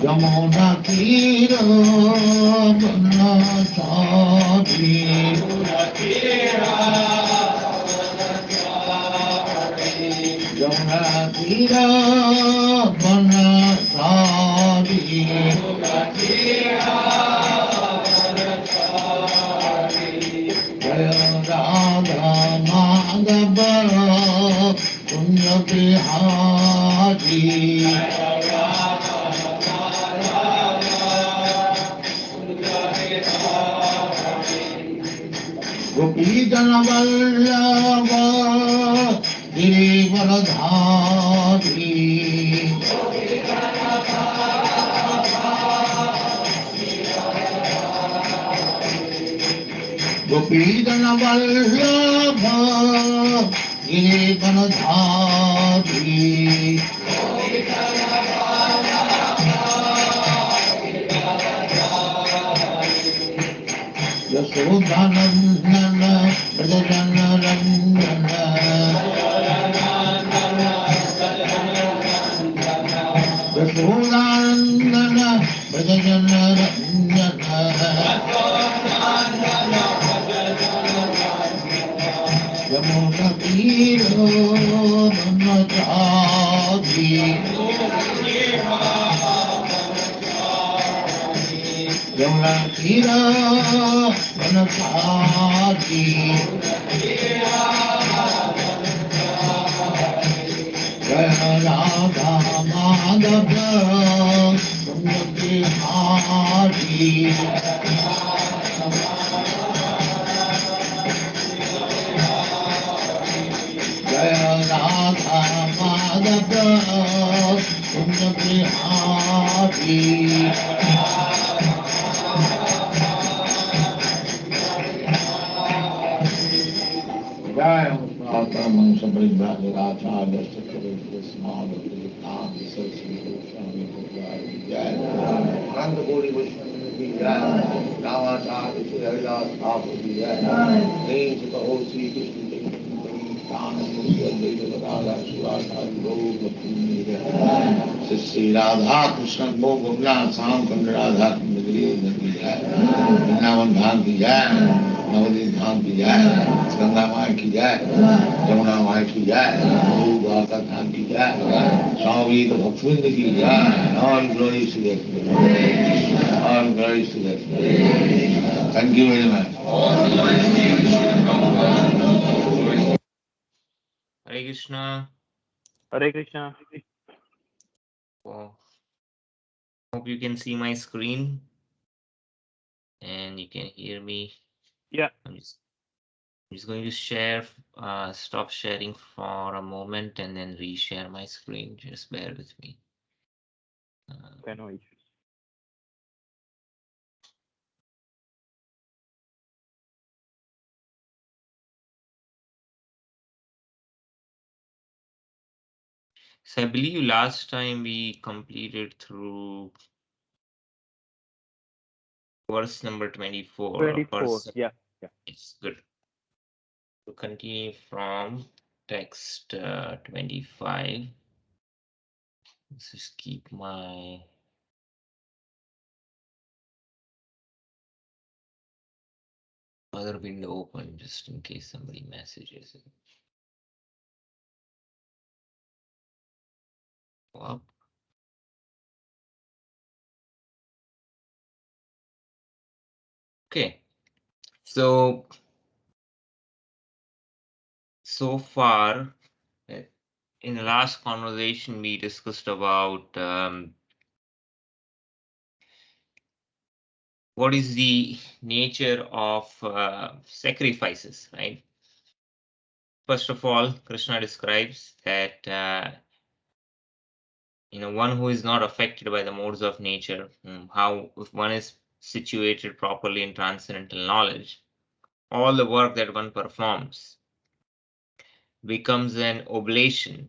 Yamuna Tira Vanasari Yamuna Tira Vanasari Jaya Radha Madhava Punya Bihari Gopijana Vallabha Giridharadhari Gopijana Vallabha Giridharadhari Yasodhanandana Brajana Randana Yasodhanandana Brajana Randana Yamuna Tiro Vanasari Yamuna Tiro Vanasari Jaya Radha Madhava Punya Bihari Jaya Radha Madhava Punya Bihari Jaya Mata Mansa Paribhagavacharya Sakara Krishna Bhakti Saraswati Goswami Bhagavad Jaya Nanda Gori Vaishnava Ki Jaya Ramacharya Sri Haridas Thakur Ki Jaya Name Sita Ho Sri Krishna Sri Radha Krishna Bho Gopala Sam Kanda Radha Kundagiri Nadi Jai Vrindavan Dham Ki Jai Navadip Dham Ki Jai Ganga Mai Ki Jai Jamuna Mai Ki Jai Guru Dwarka Dham Ki Jai Swami Bhaktivinoda Ki Jai All glories to the All glories to the Thank you very much. Hare Krishna. Hare Krishna. Wow. Hope you can see my screen and you can hear me. Yeah. I'm just going to share, stop sharing for a moment and then reshare my screen. Just bear with me. Okay, no issues. So I believe last time we completed through verse number 24. 24. Yeah. It's good. To continue from text 25. Let's just keep my other window open just in case somebody messages it. Up. Okay, so far in the last conversation we discussed about what is the nature of sacrifices, right? First of all, Krishna describes that one who is not affected by the modes of nature, how if one is situated properly in transcendental knowledge, all the work that one performs becomes an oblation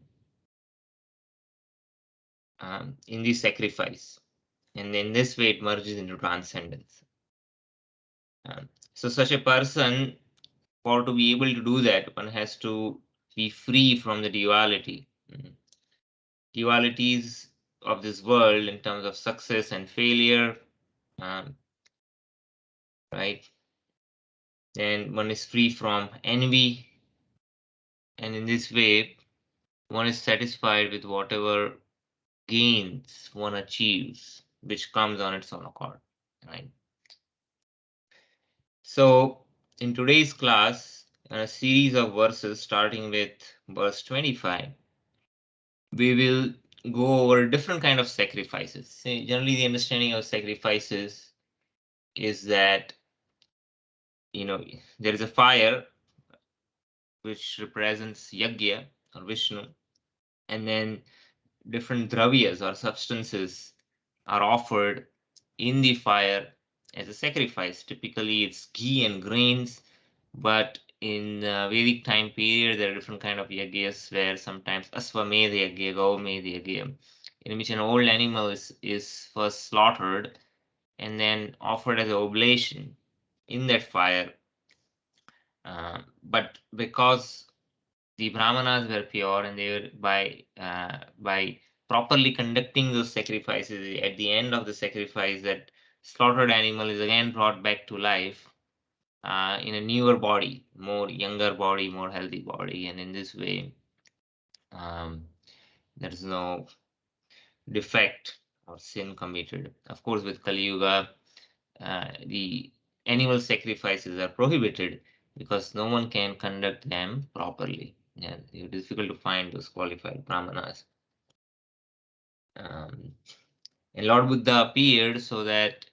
in the sacrifice, and in this way it merges into transcendence. So such a person, for to be able to do that, one has to be free from the duality. dualities of this world in terms of success and failure, right? And one is free from envy, and in this way, one is satisfied with whatever gains one achieves, which comes on its own accord, right? So, in today's class, a series of verses starting with verse 25, we will go over different kind of sacrifices. See, generally, the understanding of sacrifices is that, there is a fire which represents Yagya or Vishnu, and then different dravyas or substances are offered in the fire as a sacrifice. Typically, it's ghee and grains, but in Vedic time period, there are different kind of yagyas where sometimes Aswamedha yagya, Gaumedha yagya, in which an old animal is first slaughtered and then offered as an oblation in that fire. But because the Brahmanas were pure and they were by properly conducting those sacrifices, at the end of the sacrifice, that slaughtered animal is again brought back to life in a newer body, more younger body, more healthy body, and in this way, there is no defect or sin committed. Of course, with Kali Yuga, the animal sacrifices are prohibited because no one can conduct them properly. And it is difficult to find those qualified brahmanas. And Lord Buddha appeared so that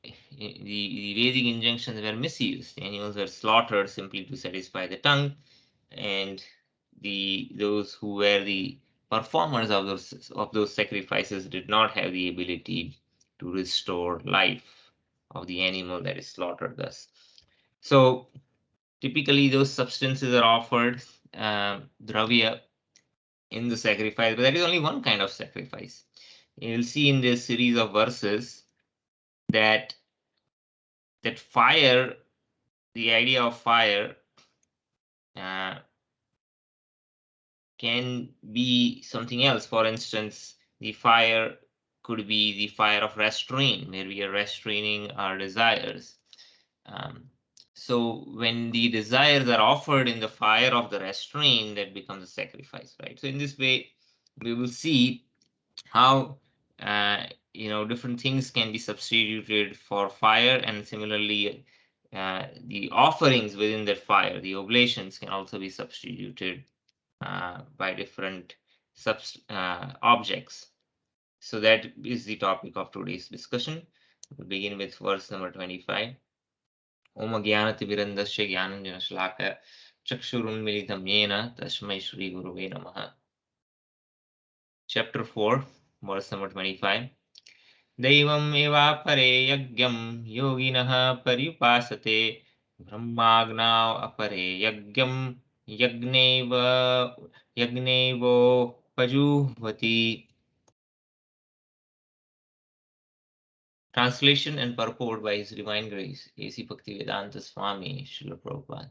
the Vedic injunctions were misused. The animals were slaughtered simply to satisfy the tongue, and those who were the performers of those sacrifices did not have the ability to restore life of the animal that is slaughtered thus. So typically those substances are offered dravya in the sacrifice, but that is only one kind of sacrifice. You will see in this series of verses that fire, the idea of fire, can be something else. For instance, the fire could be the fire of restraint, where we are restraining our desires. So when the desires are offered in the fire of the restraint, that becomes a sacrifice, right? So in this way, we will see how different things can be substituted for fire, and similarly, the offerings within that fire, the oblations, can also be substituted by different objects. So that is the topic of today's discussion. We'll begin with verse number 25. Om Jnanatimirandasya Jnananjana Shalakaya Chakshurunmilitam Yena Tasmai Shri Guruve Namaha. Chapter 4, verse number 25. Daivam eva pare yagyam yoginah paripasate brahmagnav apare yagyam yagnevo pajuhvati. Translation and purport by His Divine Grace, A.C. Bhaktivedanta Swami Srila Prabhupada.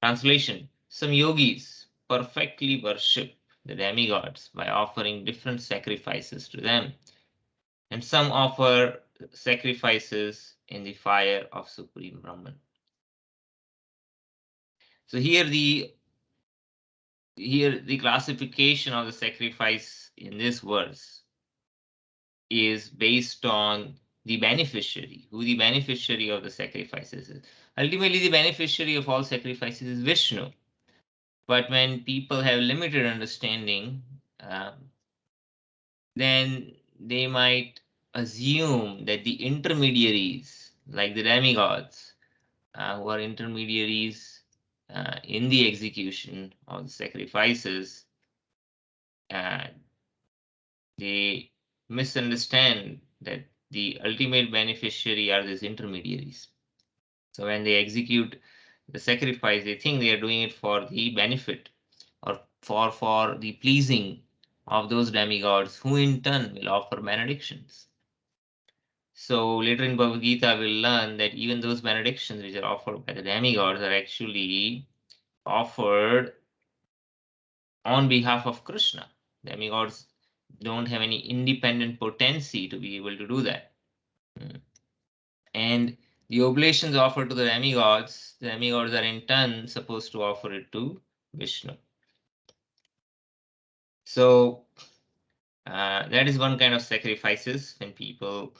Translation: some yogis perfectly worship the demigods by offering different sacrifices to them, and some offer sacrifices in the fire of Supreme Brahman. So here the classification of the sacrifice in this verse is based on the beneficiary, who the beneficiary of the sacrifices is. Ultimately, the beneficiary of all sacrifices is Vishnu. But when people have limited understanding, then they might assume that the intermediaries, like the demigods, who are intermediaries in the execution of the sacrifices, they misunderstand that the ultimate beneficiary are these intermediaries. So when they execute the sacrifice, they think they are doing it for the benefit or for the pleasing of those demigods, who in turn will offer benedictions. So later in Bhagavad Gita, we'll learn that even those benedictions which are offered by the demigods are actually offered on behalf of Krishna. Demigods don't have any independent potency to be able to do that. And the oblations offered to the demigods are in turn supposed to offer it to Vishnu. So that is one kind of sacrifices when people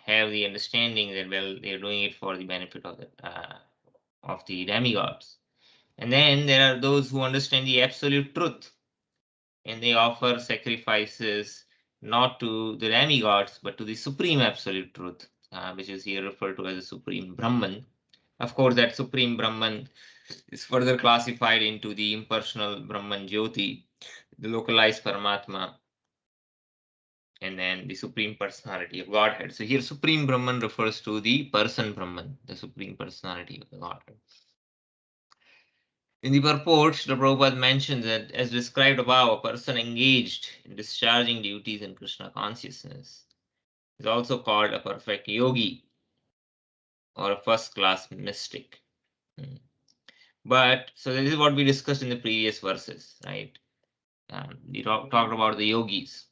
have the understanding that, well, they're doing it for the benefit of the demigods. And then there are those who understand the absolute truth, and they offer sacrifices not to the demigods but to the supreme absolute truth, which is here referred to as the supreme Brahman. Of course, that supreme Brahman is further classified into the impersonal Brahman Jyoti, the localized Paramatma, and then the supreme personality of Godhead. So here supreme Brahman refers to the person Brahman, the supreme personality of the Godhead. In the purport, Srila Prabhupada mentions that, as described above, a person engaged in discharging duties in Krishna consciousness is also called a perfect yogi or a first-class mystic. But, so this is what we discussed in the previous verses, right? We talked about the yogis.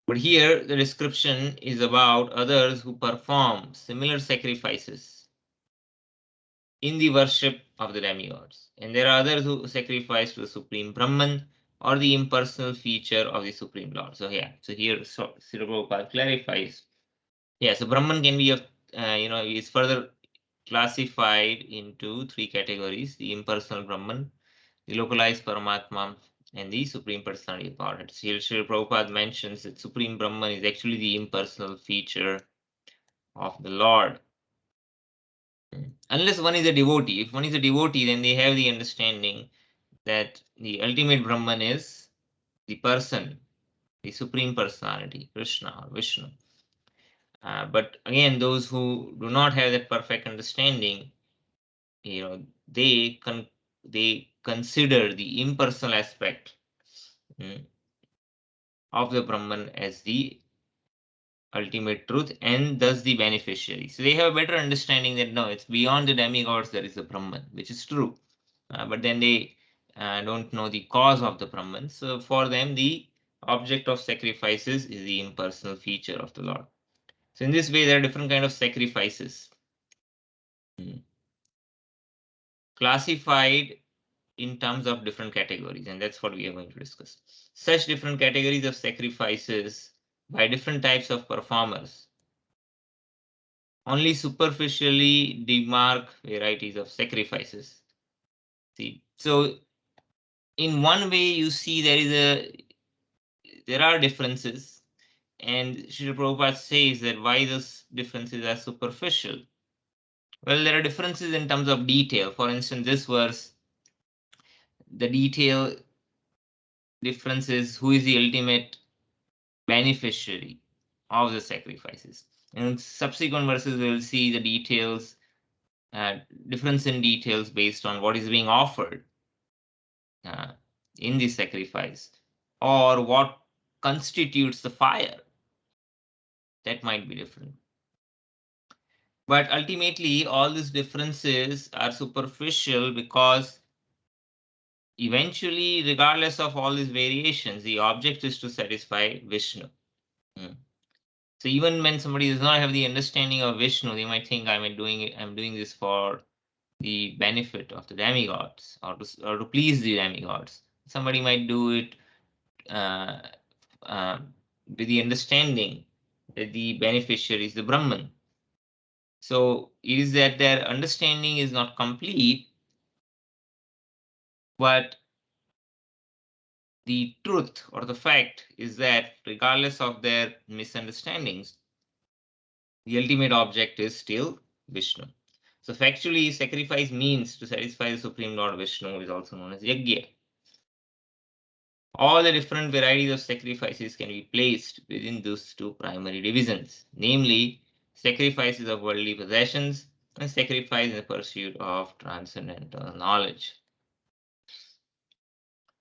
But here, the description is about others who perform similar sacrifices in the worship of the demigods. And there are others who sacrifice to the Supreme Brahman or the impersonal feature of the Supreme Lord. So yeah, so here Srila Prabhupada clarifies. Yeah, so Brahman can be is further classified into three categories: the impersonal Brahman, the localized Paramatma, and the Supreme Personality of Godhead. So here Srila Prabhupada mentions that Supreme Brahman is actually the impersonal feature of the Lord. Unless one is a devotee. If one is a devotee, then they have the understanding that the ultimate Brahman is the person, the Supreme Personality, Krishna or Vishnu. But again, those who do not have that perfect understanding, they consider the impersonal aspect of the Brahman as the ultimate truth and thus the beneficiary. So they have a better understanding that no, it's beyond the demigods there is a Brahman, which is true. But then they don't know the cause of the Brahman. So for them, the object of sacrifices is the impersonal feature of the Lord. So in this way, there are different kinds of sacrifices classified in terms of different categories, and that's what we are going to discuss. Such different categories of sacrifices by different types of performers only superficially demark varieties of sacrifices. See, so in one way, you see there are differences, and Srila Prabhupada says that why those differences are superficial. Well, there are differences in terms of detail. For instance, this verse, the detail difference is who is the ultimate beneficiary of the sacrifices. In subsequent verses, we will see the details, difference in details based on what is being offered in the sacrifice or what constitutes the fire. That might be different. But ultimately, all these differences are superficial because eventually, regardless of all these variations, the object is to satisfy Vishnu. So even when somebody does not have the understanding of Vishnu, they might think I'm doing this for the benefit of the demigods or to please the demigods. Somebody might do it with the understanding that the beneficiary is the Brahman. So it is that their understanding is not complete, but the truth or the fact is that regardless of their misunderstandings, the ultimate object is still Vishnu. So factually, sacrifice means to satisfy the Supreme Lord Vishnu is also known as Yajna. All the different varieties of sacrifices can be placed within those two primary divisions, namely sacrifices of worldly possessions and sacrifice in the pursuit of transcendental knowledge.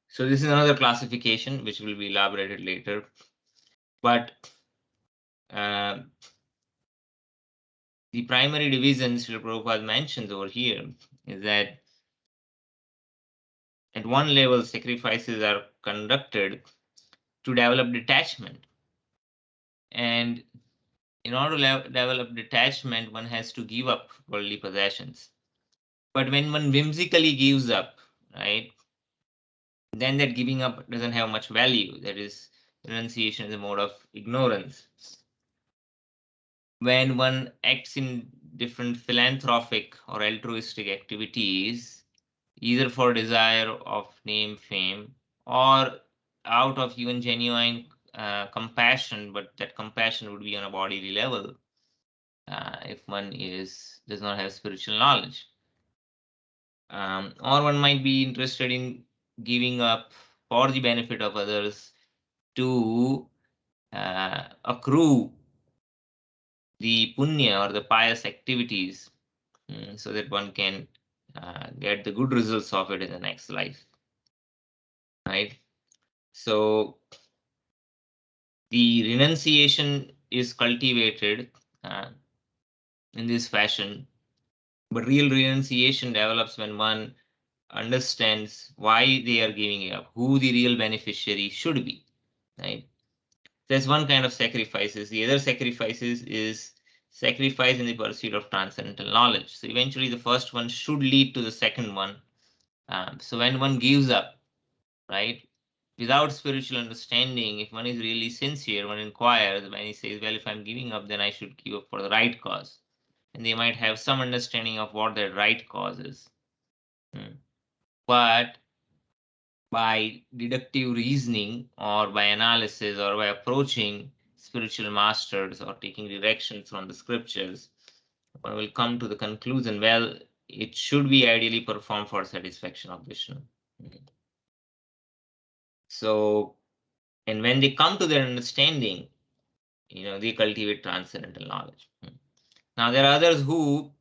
So this is another classification which will be elaborated later. But the primary divisions Srila Prabhupada mentions over here is that at one level, sacrifices are conducted to develop detachment. And in order to develop detachment, one has to give up worldly possessions. But when one whimsically gives up, right, then that giving up doesn't have much value. That is, renunciation is a mode of ignorance. When one acts in different philanthropic or altruistic activities, either for desire of name, fame, or out of even genuine compassion, but that compassion would be on a bodily level if one does not have spiritual knowledge. Or one might be interested in giving up for the benefit of others to accrue the punya or the pious activities so that one can get the good results of it in the next life, right? So the renunciation is cultivated in this fashion, but real renunciation develops when one understands why they are giving it up, who the real beneficiary should be, right? There's one kind of sacrifices. The other sacrifices is sacrifice in the pursuit of transcendental knowledge. So eventually the first one should lead to the second one. So when one gives up, right, without spiritual understanding, if one is really sincere, one inquires, when he says, well, if I'm giving up, then I should give up for the right cause. And they might have some understanding of what that right cause is. But by deductive reasoning or by analysis or by approaching spiritual masters or taking directions from the scriptures, one will come to the conclusion, well, it should be ideally performed for satisfaction of Vishnu. So, and when they come to their understanding, they cultivate transcendental knowledge. Now, there are others who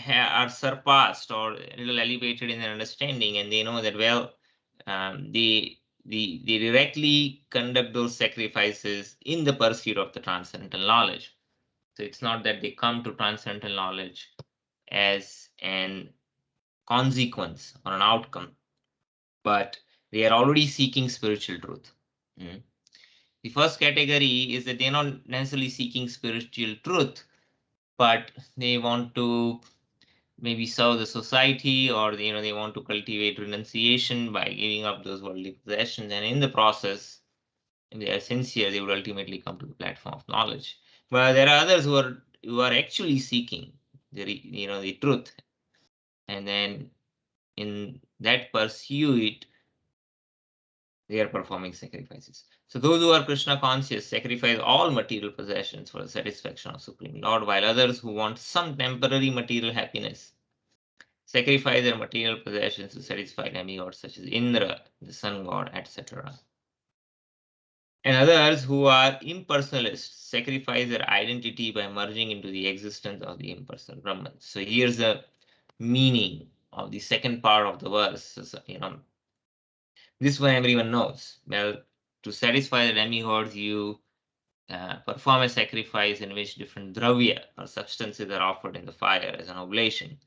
are surpassed or a little elevated in their understanding, and they know that, well, they directly conduct those sacrifices in the pursuit of the transcendental knowledge. So it's not that they come to transcendental knowledge as an consequence or an outcome, but they are already seeking spiritual truth. The first category is that they're not necessarily seeking spiritual truth, but they want to maybe serve the society, or they want to cultivate renunciation by giving up those worldly possessions, and in the process, if they are sincere, they would ultimately come to the platform of knowledge. But there are others who are actually seeking the truth, and then in that pursuit, they are performing sacrifices. So those who are Krishna conscious sacrifice all material possessions for the satisfaction of Supreme Lord, while others who want some temporary material happiness sacrifice their material possessions to satisfy demigods such as Indra, the sun god, etc. And others who are impersonalists sacrifice their identity by merging into the existence of the impersonal Brahman. So here's the meaning of the second part of the verse. So, this one everyone knows. Well, to satisfy the demigods, you perform a sacrifice in which different dravya or substances are offered in the fire as an oblation.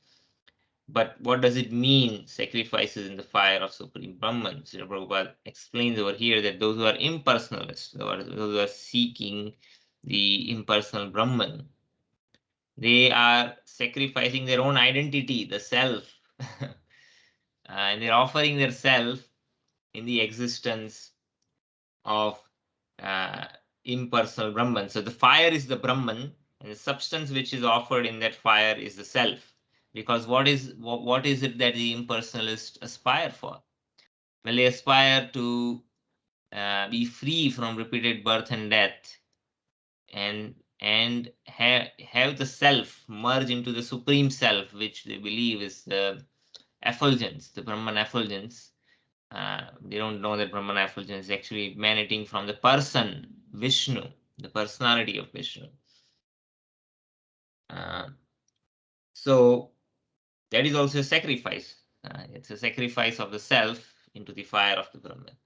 But what does it mean, sacrifices in the fire of Supreme Brahman? Srila Prabhupada explains over here that those who are impersonalists, those who are seeking the impersonal Brahman, they are sacrificing their own identity, the self, and they're offering their self in the existence of impersonal Brahman. So the fire is the Brahman, and the substance which is offered in that fire is the self. Because what is it that the impersonalists aspire for? Well, they aspire to be free from repeated birth and death, and have the self merge into the supreme self, which they believe is the effulgence, the Brahman effulgence. They don't know that Brahman effulgence is actually emanating from the person Vishnu, the personality of Vishnu. So that is also a sacrifice. It's a sacrifice of the self into the fire of the Brahman.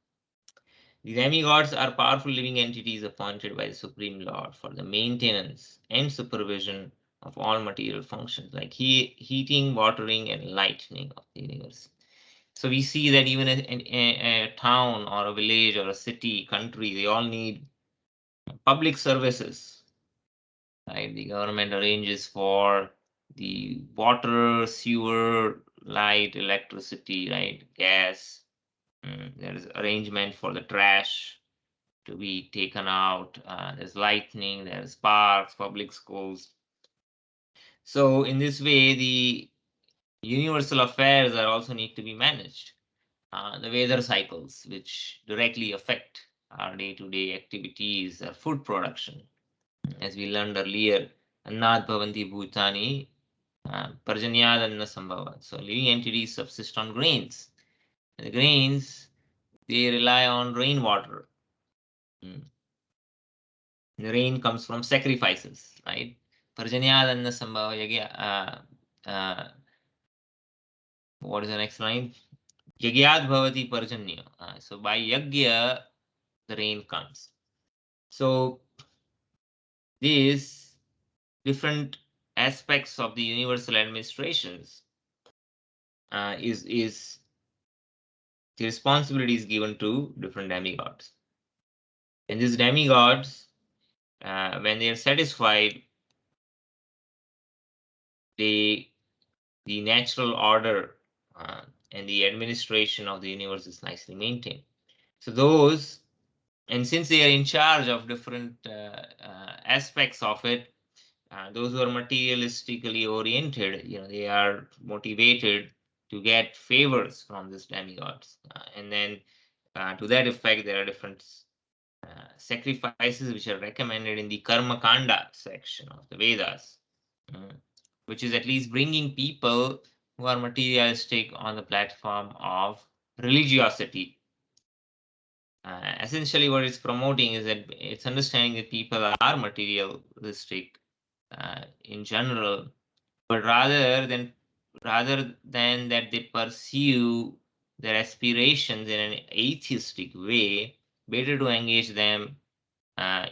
The demigods are powerful living entities appointed by the Supreme Lord for the maintenance and supervision of all material functions, like heating, watering, and lightning of the universe. So we see that even a town or a village or a city, country, they all need public services, right? The government arranges for the water, sewer, light, electricity, right? Gas. There is arrangement for the trash to be taken out. There's lightning, there's parks, public schools. So in this way, the universal affairs are also need to be managed. The weather cycles, which directly affect our day-to-day activities, our food production. As we learned earlier, Annad Bhavanti Bhutani, Parjanyad Anna Sambhava. So living entities subsist on grains. And the grains, they rely on rainwater. The rain comes from sacrifices, right? Parjanyad Anna Sambhava, what is the next line? Yagyad Bhavati Parjanya. So by Yagya, the rain comes. So these different aspects of the universal administrations is the responsibility is given to different demigods. And these demigods, when they are satisfied, the natural order and the administration of the universe is nicely maintained. So those, and since they are in charge of different aspects of it, those who are materialistically oriented, they are motivated to get favors from these demigods. And then to that effect, there are different sacrifices which are recommended in the Karma Kanda section of the Vedas, which is at least bringing people who are materialistic on the platform of religiosity. Essentially, what it's promoting is that it's understanding that people are materialistic in general, but rather than that they pursue their aspirations in an atheistic way, better to engage them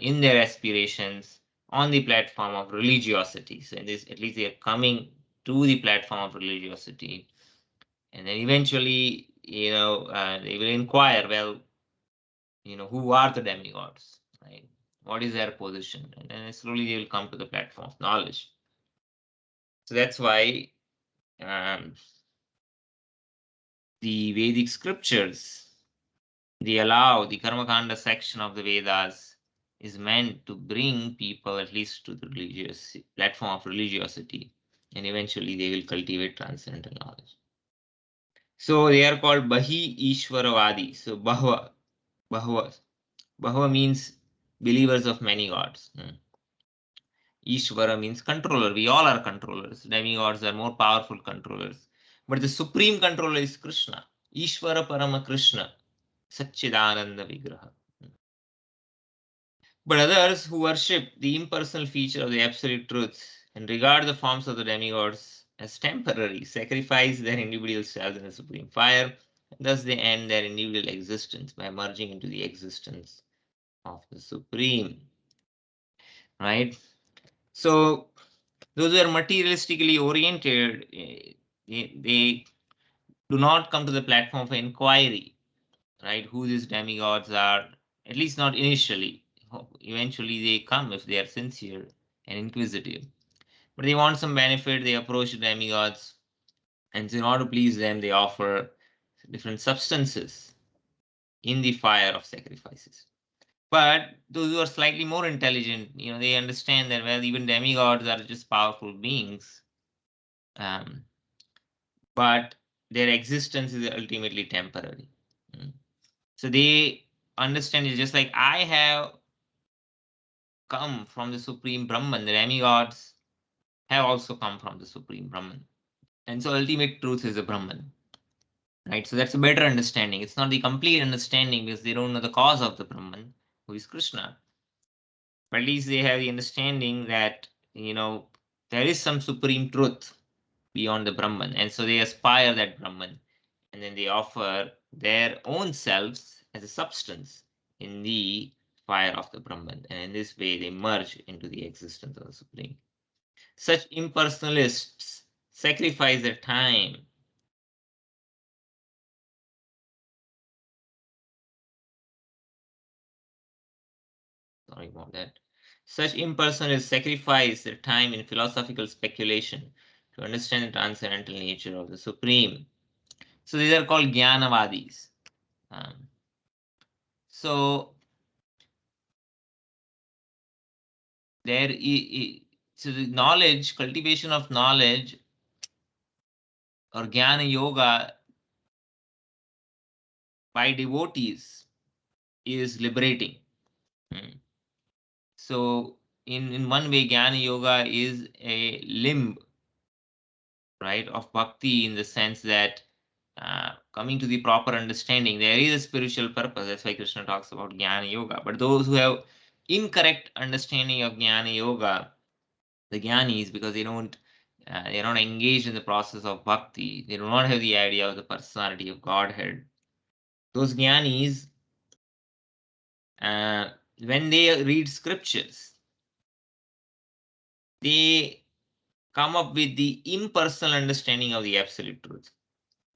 in their aspirations on the platform of religiosity. So in this, at least they are coming to the platform of religiosity, and then eventually, they will inquire, well, who are the demigods, right? What is their position? And then slowly they will come to the platform of knowledge. So that's why the Vedic scriptures, they allow the Karmakanda section of the Vedas is meant to bring people at least to the religious platform of religiosity, and eventually they will cultivate transcendental knowledge. So they are called Bahi Ishwaravadi. So Bahava means believers of many gods. Ishvara means controller. We all are controllers. Demigods are more powerful controllers. But the supreme controller is Krishna. Ishvara Parama Krishna. Satchidananda Vigraha. But others who worship the impersonal feature of the absolute truth and regard the forms of the demigods as temporary, sacrifice their individual selves in the supreme fire, and thus they end their individual existence by merging into the existence of the supreme. Right? So those who are materialistically oriented, they do not come to the platform for inquiry, right? Who these demigods are, at least not initially. Eventually they come if they are sincere and inquisitive. But they want some benefit, they approach the demigods, and in order to please them, they offer different substances in the fire of sacrifices. But those who are slightly more intelligent, they understand that, well, even demigods are just powerful beings. But their existence is ultimately temporary. So they understand it just like I have come from the Supreme Brahman, the demigods have also come from the Supreme Brahman. And so ultimate truth is the Brahman. Right? So that's a better understanding. It's not the complete understanding because they don't know the cause of the Brahman, who is Krishna. But at least they have the understanding that, there is some supreme truth beyond the Brahman. And so they aspire that Brahman. And then they offer their own selves as a substance in the fire of the Brahman. And in this way, they merge into the existence of the Supreme. Such impersonalists sacrifice their time. Sorry about that. Such impersonalists sacrifice their time in philosophical speculation to understand the transcendental nature of the Supreme. So these are called Jnanavadis. So so the knowledge, cultivation of knowledge or Jnana Yoga by devotees is liberating. So in one way, Jnana Yoga is a limb, right, of bhakti, in the sense that coming to the proper understanding, there is a spiritual purpose. That's why Krishna talks about Jnana Yoga. But those who have incorrect understanding of Jnana Yoga, the Jnanis, because they're not engaged in the process of bhakti, they do not have the idea of the personality of Godhead. Those Jnanis, when they read scriptures, they come up with the impersonal understanding of the absolute truth.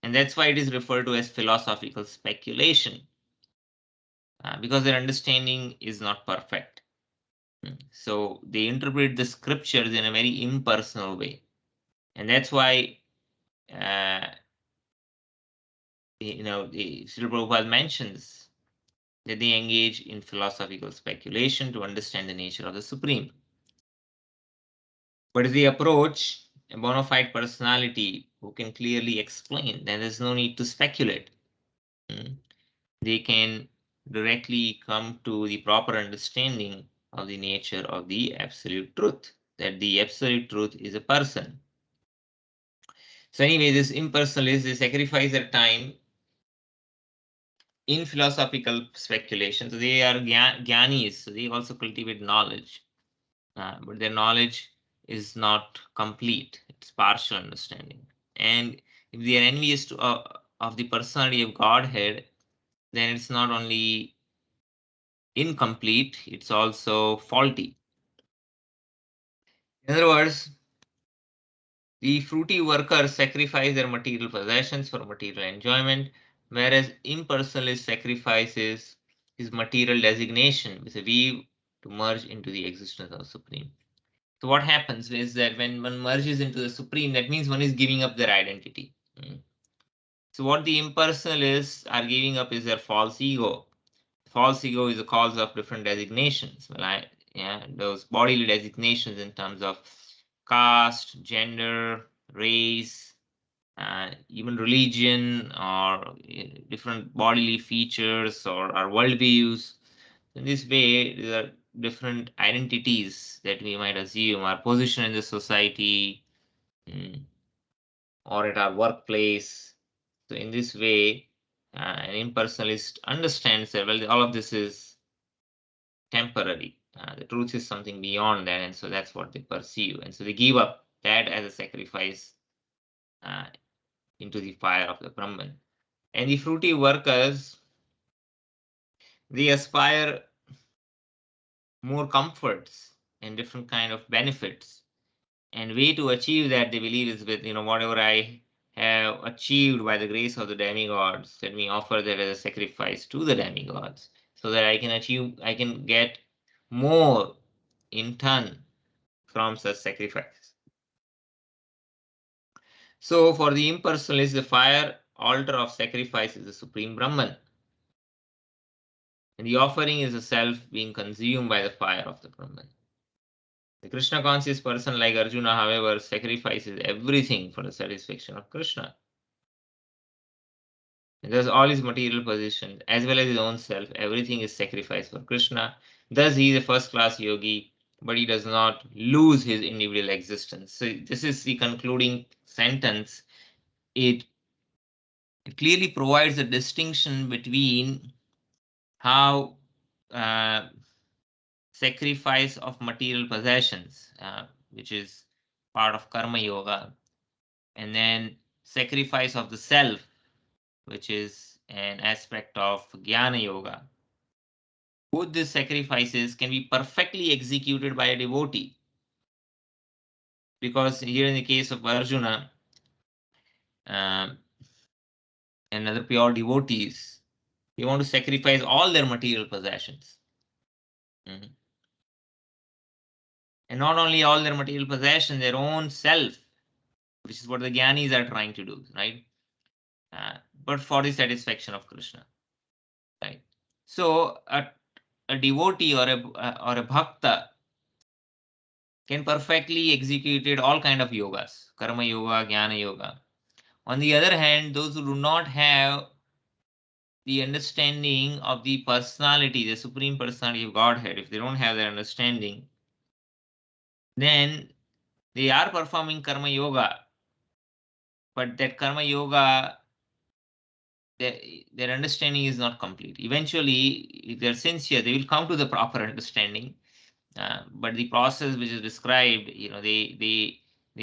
And that's why it is referred to as philosophical speculation, because their understanding is not perfect. So they interpret the scriptures in a very impersonal way. And that's why, Srila Prabhupada mentions that they engage in philosophical speculation to understand the nature of the Supreme. But if they approach a bona fide personality who can clearly explain, then there's no need to speculate. They can directly come to the proper understanding of the nature of the absolute truth, that the absolute truth is a person. So anyway, this impersonalists, they sacrifice their time in philosophical speculation. So they are jnanis, so they also cultivate knowledge. But their knowledge is not complete, it's partial understanding. And if they are envious of the personality of Godhead, then it's not only incomplete, it's also faulty. In other words, the fruity workers sacrifice their material possessions for material enjoyment, whereas impersonalist sacrifices his material designation with a view to merge into the existence of Supreme. So what happens is that when one merges into the Supreme, that means one is giving up their identity. So what the impersonalists are giving up is their false ego. False ego is the cause of different designations. Those bodily designations in terms of caste, gender, race, even religion, or different bodily features or worldviews. In this way, there are different identities that we might assume, our position in the society, or at our workplace. So in this way, an impersonalist understands that, well, all of this is temporary. The truth is something beyond that, and so that's what they pursue. And so they give up that as a sacrifice into the fire of the Brahman. And the fruity workers, they aspire more comforts and different kind of benefits. And way to achieve that, they believe, is with, whatever I have achieved by the grace of the demigods, let me offer that as a sacrifice to the demigods, so that I can get more in turn from such sacrifice. So for the impersonalist, the fire altar of sacrifice is the Supreme Brahman. And the offering is the self being consumed by the fire of the Brahman. The Krishna conscious person like Arjuna, however, sacrifices everything for the satisfaction of Krishna. And thus all his material possessions, as well as his own self, everything is sacrificed for Krishna. Thus he is a first-class yogi, but he does not lose his individual existence. So this is the concluding sentence. It clearly provides a distinction between how sacrifice of material possessions, which is part of karma yoga, and then sacrifice of the self, which is an aspect of jnana yoga. Both these sacrifices can be perfectly executed by a devotee. because here in the case of Arjuna and other pure devotees, they want to sacrifice all their material possessions. Mhm. And not only all their material possessions, their own self, which is what the Gyanis are trying to do, right? But for the satisfaction of Krishna, right? So a devotee or a bhakta can perfectly execute all kind of yogas, karma yoga, jnana yoga. On the other hand, those who do not have the understanding of the personality, the supreme personality of Godhead, if they don't have that understanding, then they are performing karma yoga, but that karma yoga, their understanding is not complete. Eventually, if they're sincere, they will come to the proper understanding. But the process which is described, they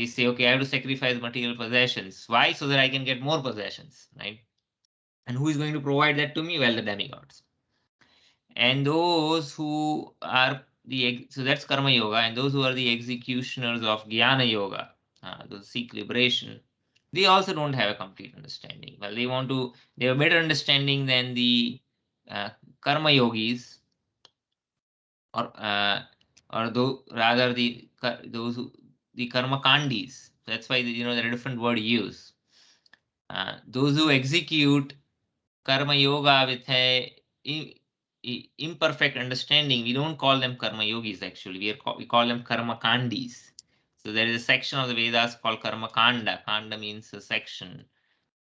say, okay, I have to sacrifice material possessions. Why? So that I can get more possessions, right? And who is going to provide that to me? Well, the demigods. And those who are so that's karma yoga, and those who are the executioners of jnana yoga, those seek liberation, they also don't have a complete understanding. Well, they have a better understanding than the uh, karma yogis, or rather those who, the karma kandis. That's why there are different word used. Those who execute karma yoga with imperfect understanding, we don't call them karma yogis. Actually, we call them karma kandis. So there is a section of the Vedas called karma kanda. Kanda means a section,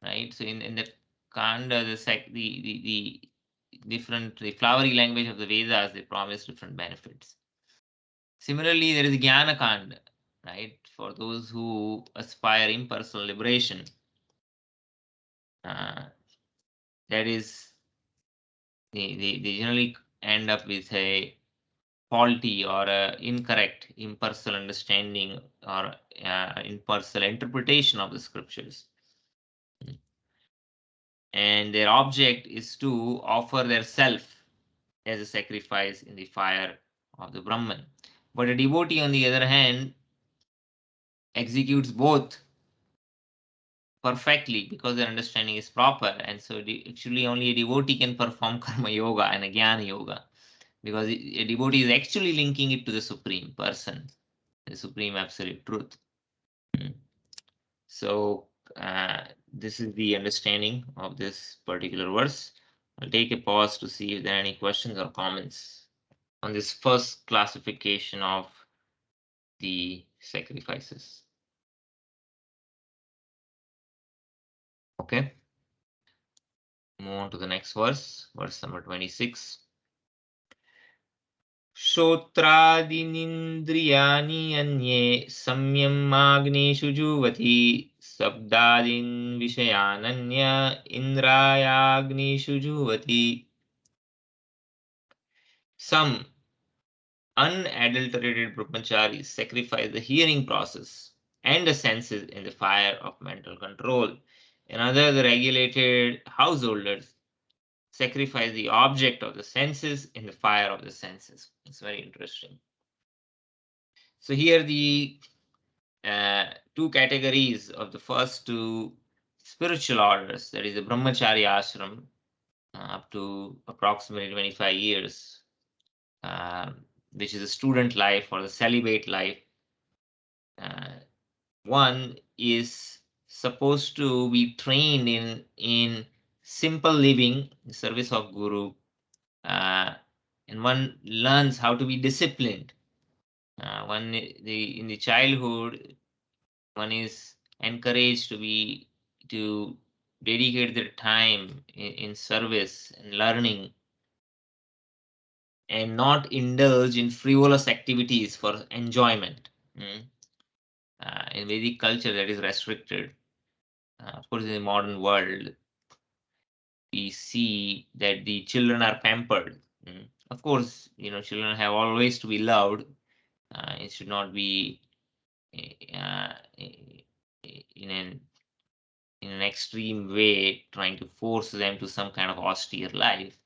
right? So in the kanda, the different, the flowery language of the Vedas, they promise different benefits. Similarly, there is Jnana Kanda, right? For those who aspire impersonal liberation, that is, they generally end up with a faulty or a incorrect impersonal understanding or impersonal interpretation of the scriptures. And their object is to offer their self as a sacrifice in the fire of the Brahman. But a devotee, on the other hand, executes both perfectly because their understanding is proper. And so actually only a devotee can perform karma yoga and a jnana yoga, because a devotee is actually linking it to the supreme person, the supreme absolute truth. So this is the understanding of this particular verse. I'll take a pause to see if there are any questions or comments on this first classification of the sacrifices. Okay. Move on to the next verse, verse number 26. श्रोत्रादीनिन्द्रियाणि अन्ये संयमाग्नेषु जुह्वति शब्दादीन् विषयानन्य इन्द्रियाग्नेषु जुह्वति. Some unadulterated brahmacharis sacrifice the hearing process and the senses in the fire of mental control. And other, the regulated householders sacrifice the object of the senses in the fire of the senses. It's very interesting. So here the two categories of the first two spiritual orders, that is the brahmacharya ashram, up to approximately 25 years, which is a student life or the celibate life. One is supposed to be trained in simple living, service of Guru, and one learns how to be disciplined. In the childhood, one is encouraged to dedicate their time in service and learning, and not indulge in frivolous activities for enjoyment. In Vedic culture, that is restricted. Of course, in the modern world, we see that the children are pampered. Of course, children have always to be loved. It should not be in an extreme way trying to force them to some kind of austere life.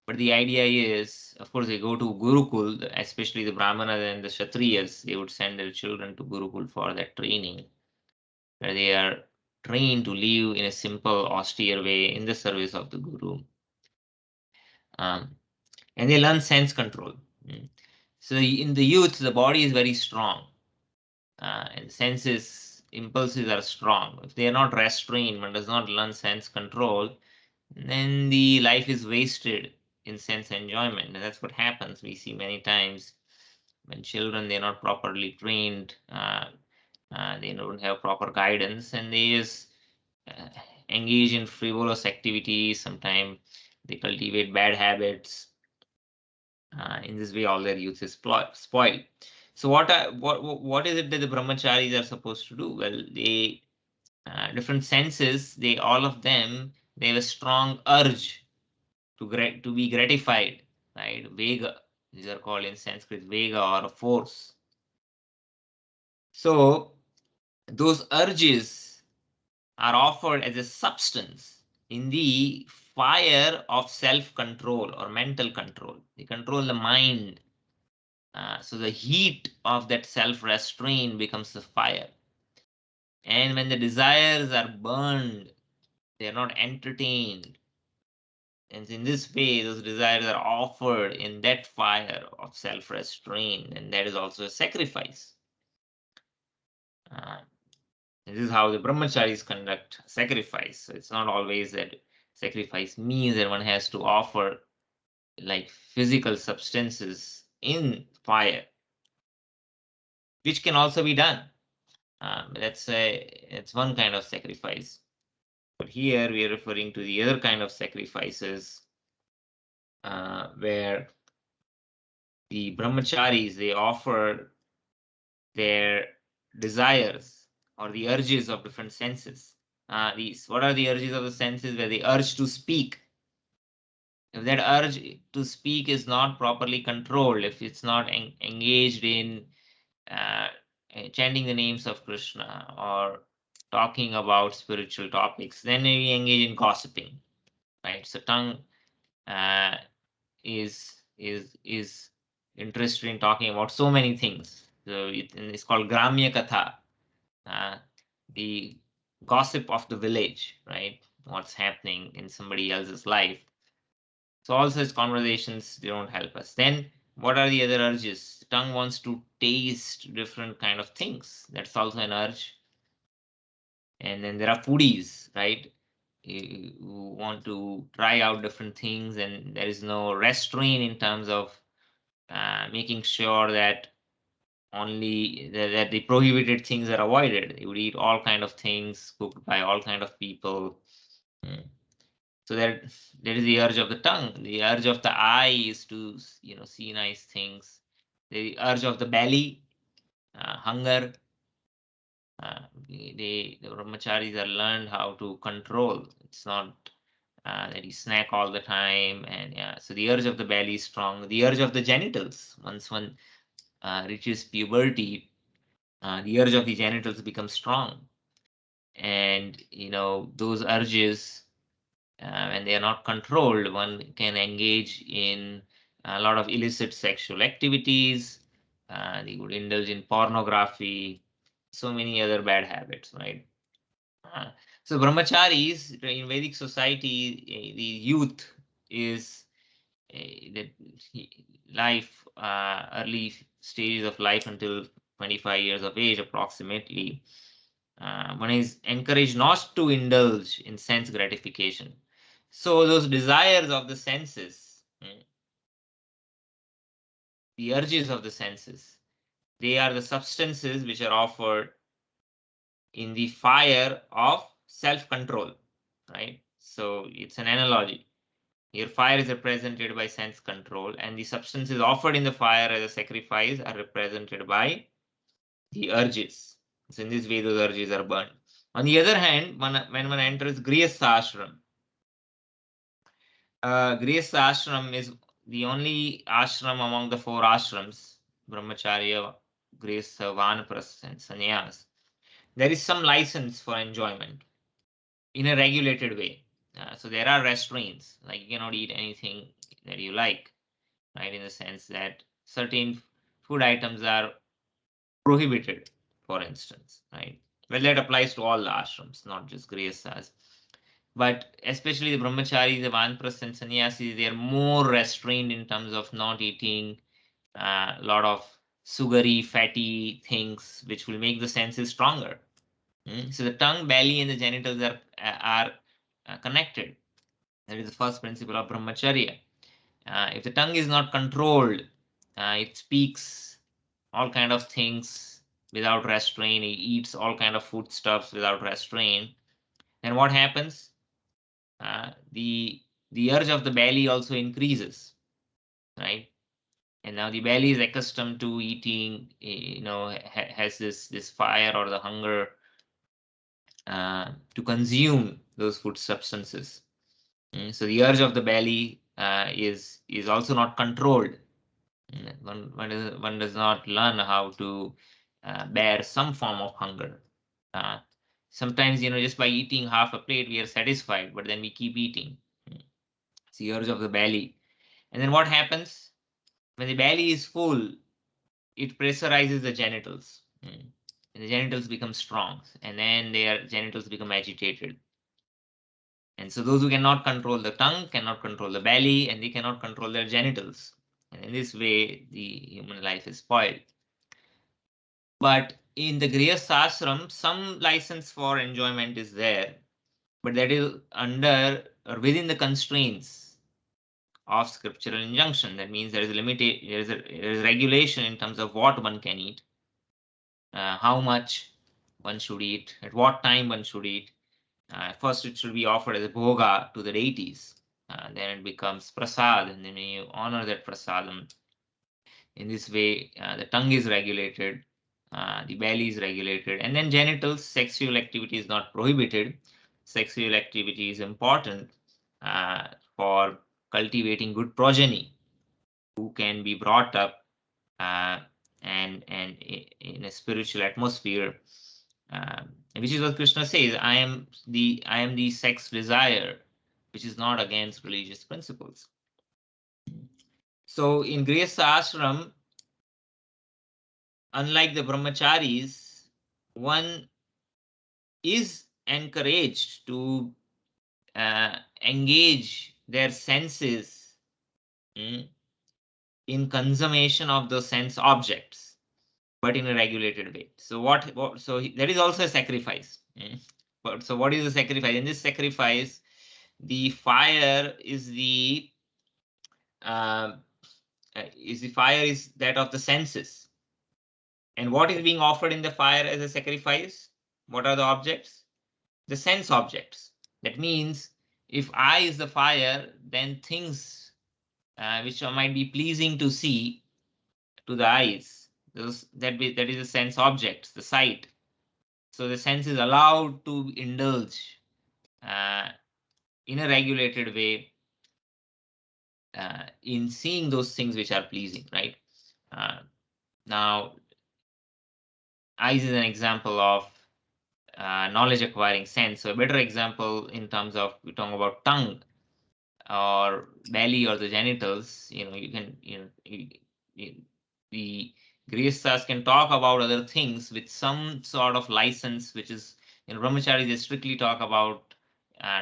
But the idea is, of course, they go to Gurukul, especially the Brahmanas and the Kshatriyas, they would send their children to Gurukul for that training, where they are trained to live in a simple, austere way in the service of the Guru. And they learn sense control. So in the youth, the body is very strong. And senses, impulses are strong. If they are not restrained, one does not learn sense control, then the life is wasted in sense enjoyment. And that's what happens. We see many times when children, they're not properly trained, they don't have proper guidance, and they just engage in frivolous activities. Sometimes they cultivate bad habits. In this way, all their youth is spoiled. So what is it that the brahmacharis are supposed to do? Well, they different senses, they all of them, they have a strong urge to be gratified, right? Vega, these are called in Sanskrit vega, or a force. So those urges are offered as a substance in the fire of self-control or mental control. They control the mind. So the heat of that self-restraint becomes the fire. And when the desires are burned, they are not entertained. And in this way, those desires are offered in that fire of self-restraint, and that is also a sacrifice. This is how the brahmacharis conduct sacrifice. So it's not always that sacrifice means that one has to offer like physical substances in fire, which can also be done. It's one kind of sacrifice. But here we are referring to the other kind of sacrifices, where the brahmacharis, they offer their desires or the urges of different senses. What are the urges of the senses? Where the urge to speak. If that urge to speak is not properly controlled, if it's not engaged in chanting the names of Krishna or talking about spiritual topics, then we engage in gossiping, right? So tongue is interested in talking about so many things. So it's called Gramya Katha, the gossip of the village, right? What's happening in somebody else's life. So all such conversations, they don't help us. Then what are the other urges? The tongue wants to taste different kind of things. That's also an urge. And then there are foodies, right? You want to try out different things, and there is no restraint in terms of making sure that only that the prohibited things are avoided. You would eat all kind of things cooked by all kind of people. So there is the urge of the tongue. The urge of the eye is to see nice things. The urge of the belly, hunger. The brahmacharis are learned how to control. It's not that you snack all the time, and so the urge of the belly is strong. The urge of the genitals, once one reaches puberty, the urge of the genitals becomes strong, and those urges, when they are not controlled, one can engage in a lot of illicit sexual activities. They would indulge in pornography, so many other bad habits, right? So brahmacharis in Vedic society, the youth is the life, early stages of life until 25 years of age approximately. One is encouraged not to indulge in sense gratification. So those desires of the senses, the urges of the senses, they are the substances which are offered in the fire of self-control, right? So it's an analogy. Here fire is represented by sense control, and the substances offered in the fire as a sacrifice are represented by the urges. So in this way, those urges are burned. On the other hand, when one enters Grihastha ashram, Grihastha ashram is the only ashram among the 4 ashrams, Brahmacharya, Grihastha, Vanaprastha, and Sannyas. There is some license for enjoyment in a regulated way. So there are restraints, like you cannot eat anything that you like, right? In the sense that certain food items are prohibited, for instance, right? Well, that applies to all the ashrams, not just grihasthas. But especially the brahmacharis, the vanprasts and sannyasis, they are more restrained in terms of not eating a lot of sugary, fatty things, which will make the senses stronger. So the tongue, belly, and the genitals are connected. That is the first principle of brahmacharya. If the tongue is not controlled, it speaks all kind of things without restraint. It eats all kind of foodstuffs without restraint. Then what happens? The urge of the belly also increases, right? And now the belly is accustomed to eating, has this fire or the hunger to consume those food substances. So the urge of the belly is also not controlled. One does not learn how to bear some form of hunger. Sometimes, just by eating half a plate, we are satisfied, but then we keep eating. It's the urge of the belly. And then what happens? When the belly is full, it pressurizes the genitals. And the genitals become strong, and then their genitals become agitated. And so those who cannot control the tongue cannot control the belly, and they cannot control their genitals. And in this way, the human life is spoiled. But in the grihasthashram, some license for enjoyment is there, but that is under or within the constraints of scriptural injunction. That means there is a there is regulation in terms of what one can eat, how much one should eat, at what time one should eat. First, it should be offered as a bhoga to the deities. Then it becomes prasad, and then you honor that prasadam. In this way, the tongue is regulated, the belly is regulated, and then genitals. Sexual activity is not prohibited. Sexual activity is important for cultivating good progeny who can be brought up and in a spiritual atmosphere, which is what Krishna says. I am the sex desire, which is not against religious principles. So in Grihastha ashram, unlike the brahmacharis, one is encouraged to engage their senses in consummation of the sense objects, but in a regulated way. So that is also a sacrifice. But so what is the sacrifice? In this sacrifice, the fire is that of the senses. And what is being offered in the fire as a sacrifice? What are the objects? The sense objects. That means if eye is the fire, then things which might be pleasing to see to the eyes, that is the sense objects, the sight. So the sense is allowed to indulge in a regulated way in seeing those things which are pleasing, right? Now, eyes is an example of knowledge acquiring sense. So a better example in terms of we're talking about tongue or belly or the genitals, the grihasthas can talk about other things with some sort of license, which is, brahmacharis, they strictly talk about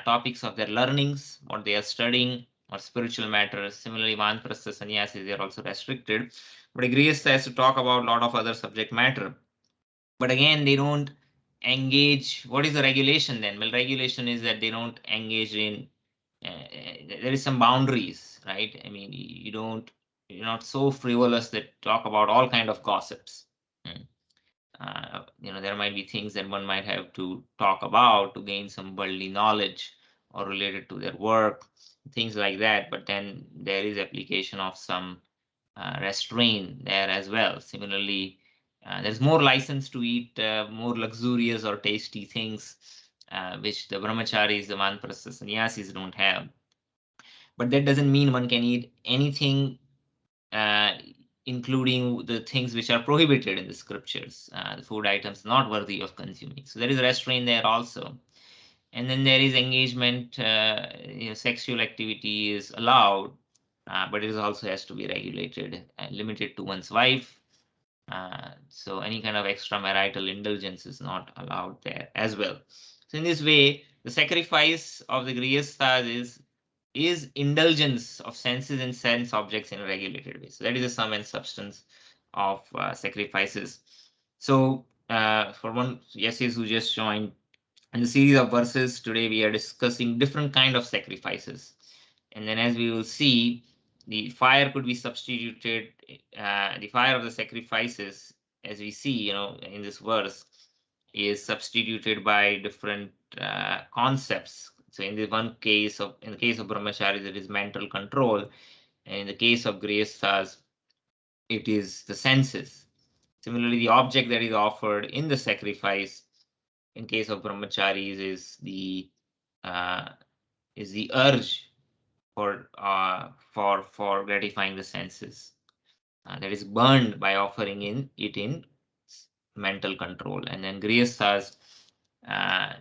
topics of their learnings, what they are studying, or spiritual matters. Similarly, vanprastha sannyasis, they are also restricted. But a grihastha has to talk about a lot of other subject matter. But again, they don't engage. What is the regulation then? Well, regulation is that they don't engage in, there is some boundaries, right? I mean, you're not so frivolous that talk about all kind of gossips. There might be things that one might have to talk about to gain some worldly knowledge or related to their work, things like that. But then there is application of some restraint there as well. Similarly, there's more license to eat more luxurious or tasty things, which the brahmacharis, the vanprasthas, sannyasis don't have. But that doesn't mean one can eat anything, including the things which are prohibited in the scriptures, the food items not worthy of consuming. So there is a restraint there also. And then there is engagement, sexual activity is allowed, but it also has to be regulated and limited to one's wife. So any kind of extramarital indulgence is not allowed there as well. So in this way, the sacrifice of the grihasthas is indulgence of senses and sense objects in a regulated way. So that is the sum and substance of sacrifices. So for one, yes, who just joined, in the series of verses today, we are discussing different kind of sacrifices. And then as we will see, the fire could be substituted, the fire of the sacrifices, as we see, in this verse, is substituted by different concepts. So in the case of brahmachari, it is mental control. And in the case of grihasthas, it is the senses. Similarly, the object that is offered in the sacrifice in case of brahmacharis is the urge for gratifying the senses that is burned by offering it in mental control. And then grihasthas,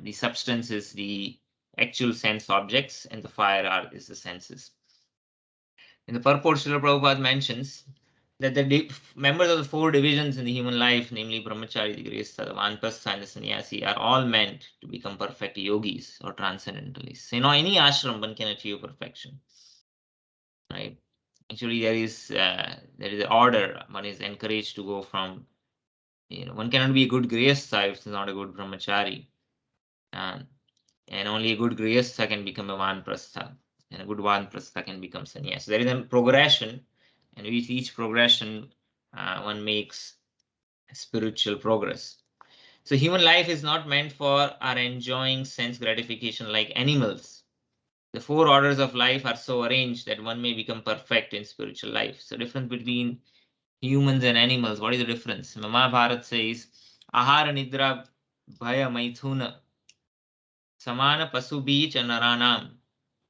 the substance is the actual sense objects, and the fire is the senses. In the purport, Srila Prabhupada mentions that the members of the four divisions in the human life, namely brahmachari, the grihastha, the vanprastha, and the sannyasi, are all meant to become perfect yogis or transcendentalists. So, any ashram one can achieve perfection, right? Actually, there is an order. One is encouraged to go from, one cannot be a good grihastha if it's not a good brahmachari, and only a good grihastha can become a vanprastha, and a good vanprastha can become sannyasi. There is a progression, and with each progression, one makes spiritual progress. So human life is not meant for our enjoying sense gratification like animals. The four orders of life are so arranged that one may become perfect in spiritual life. So difference between humans and animals, what is the difference? Mahabharata says, Ahara Nidra Bhaya Maithuna Samana Pasubhi cha Naranam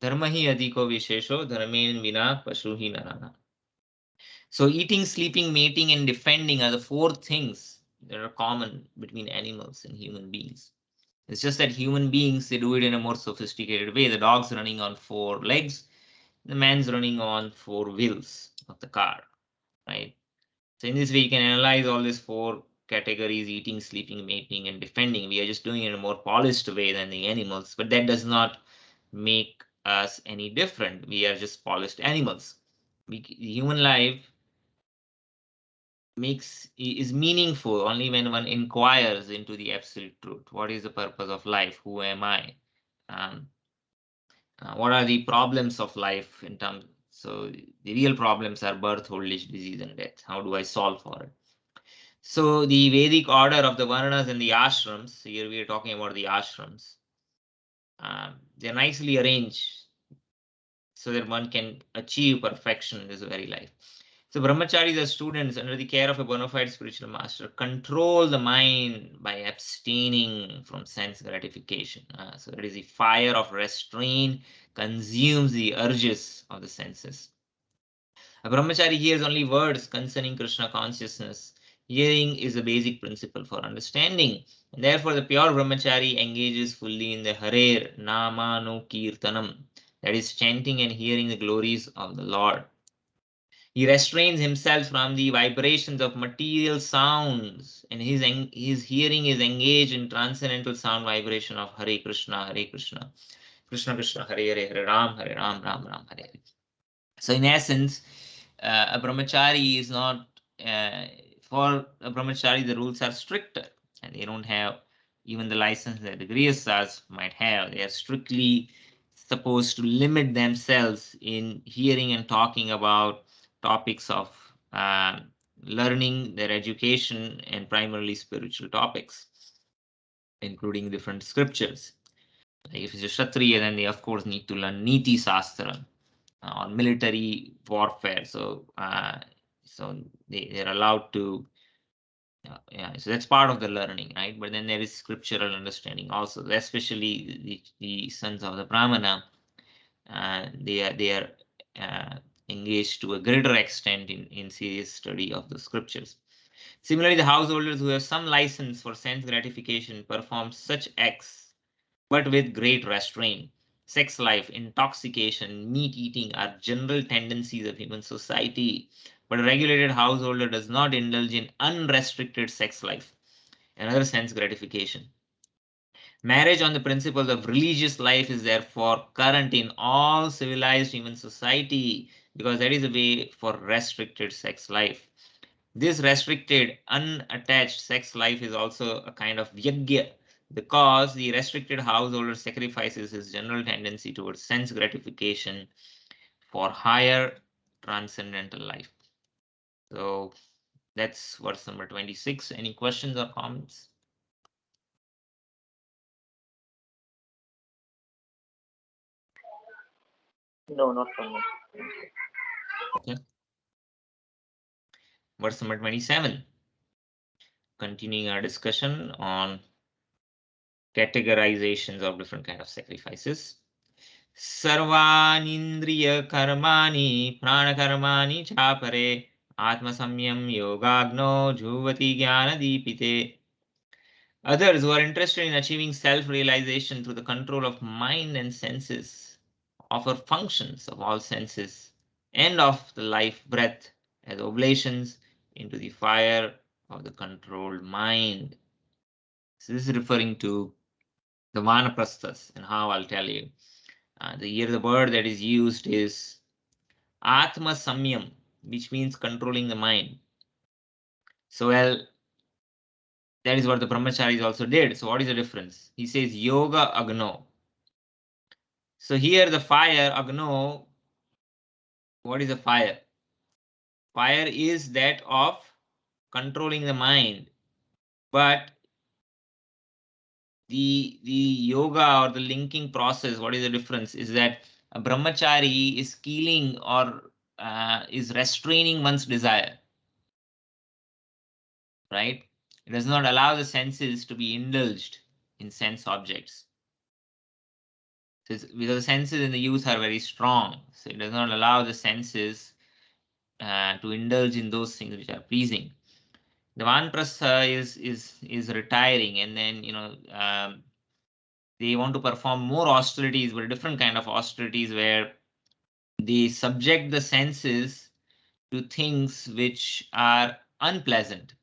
Dharma hi adhiko vishesho dharmen vina pashu hi narana. So eating, sleeping, mating, and defending are the four things that are common between animals and human beings. It's just that human beings, they do it in a more sophisticated way. The dog's running on four legs, the man's running on four wheels of the car, right? So in this way, you can analyze all these four categories: eating, sleeping, mating, and defending. We are just doing it in a more polished way than the animals, but that does not make us any different. We are just polished animals. The human life is meaningful only when one inquires into the absolute truth. What is the purpose of life? Who am I? What are the problems of life in terms? So the real problems are birth, old age, disease, and death. How do I solve for it? So the Vedic order of the Varnas and the ashrams, here we are talking about the ashrams, they're nicely arranged so that one can achieve perfection in this very life. So brahmacharis, the students under the care of a bona fide spiritual master, control the mind by abstaining from sense gratification. So that is the fire of restraint consumes the urges of the senses. A brahmachari hears only words concerning Krishna consciousness. Hearing is a basic principle for understanding. And therefore, the pure brahmachari engages fully in the Hare Nama no Kirtanam, that is, chanting and hearing the glories of the Lord. He restrains himself from the vibrations of material sounds, and his hearing is engaged in transcendental sound vibration of Hare Krishna, Krishna Krishna, Hare Hare, Ram, Ram Ram, Hare Hare. So in essence, a brahmachari is not, for a brahmachari, the rules are stricter, and they don't have even the license that the grihasthas might have. They are strictly supposed to limit themselves in hearing and talking about topics of learning, their education, and primarily spiritual topics, including different scriptures. Like if it's a Kshatriya, then they of course need to learn Niti Sastra or military warfare. So they're allowed to, so that's part of the learning, right? But then there is scriptural understanding also, especially the sons of the Brahmana. They are engaged to a greater extent in serious study of the scriptures. Similarly, the householders who have some license for sense gratification perform such acts, but with great restraint. Sex life, intoxication, meat eating are general tendencies of human society, but a regulated householder does not indulge in unrestricted sex life, another sense gratification. Marriage on the principles of religious life is therefore current in all civilized human society because that is a way for restricted sex life. This restricted, unattached sex life is also a kind of yajna because the restricted householder sacrifices his general tendency towards sense gratification for higher transcendental life. So that's verse number 26. Any questions or comments? No, not from me. Okay. Verse number 27. Continuing our discussion on categorizations of different kind of sacrifices. Sarvanindriya karmani pranakarmani chapare atmasamyam yogagno jhuvati jnana dipite. Others who are interested in achieving self-realization through the control of mind and senses offer functions of all senses and of the life breath as oblations into the fire of the controlled mind. So this is referring to the vanaprasthas and how I'll tell you. The word that is used is atma samyam, which means controlling the mind. So, well, that is what the brahmacharis also did. So, what is the difference? He says yoga agno. So, here the fire, agno, what is the fire? Fire is that of controlling the mind. But the yoga or the linking process, what is the difference? Is that a brahmachari is killing or is restraining one's desire, right? It does not allow the senses to be indulged in sense objects. So because the senses in the youth are very strong, so it does not allow the senses to indulge in those things which are pleasing. The vanprastha is retiring, and then they want to perform more austerities, but a different kind of austerities where they subject the senses to things which are unpleasant.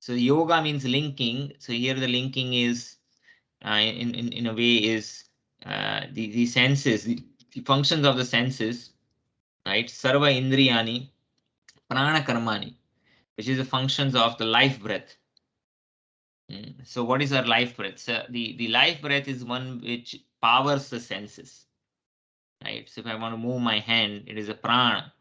So yoga means linking. So here the linking is in a way is the senses, the functions of the senses, right? Sarva indriyani, prana karmani, which is the functions of the life breath. So what is our life breath? So the life breath is one which powers the senses, right? So if I want to move my hand, it is a prana.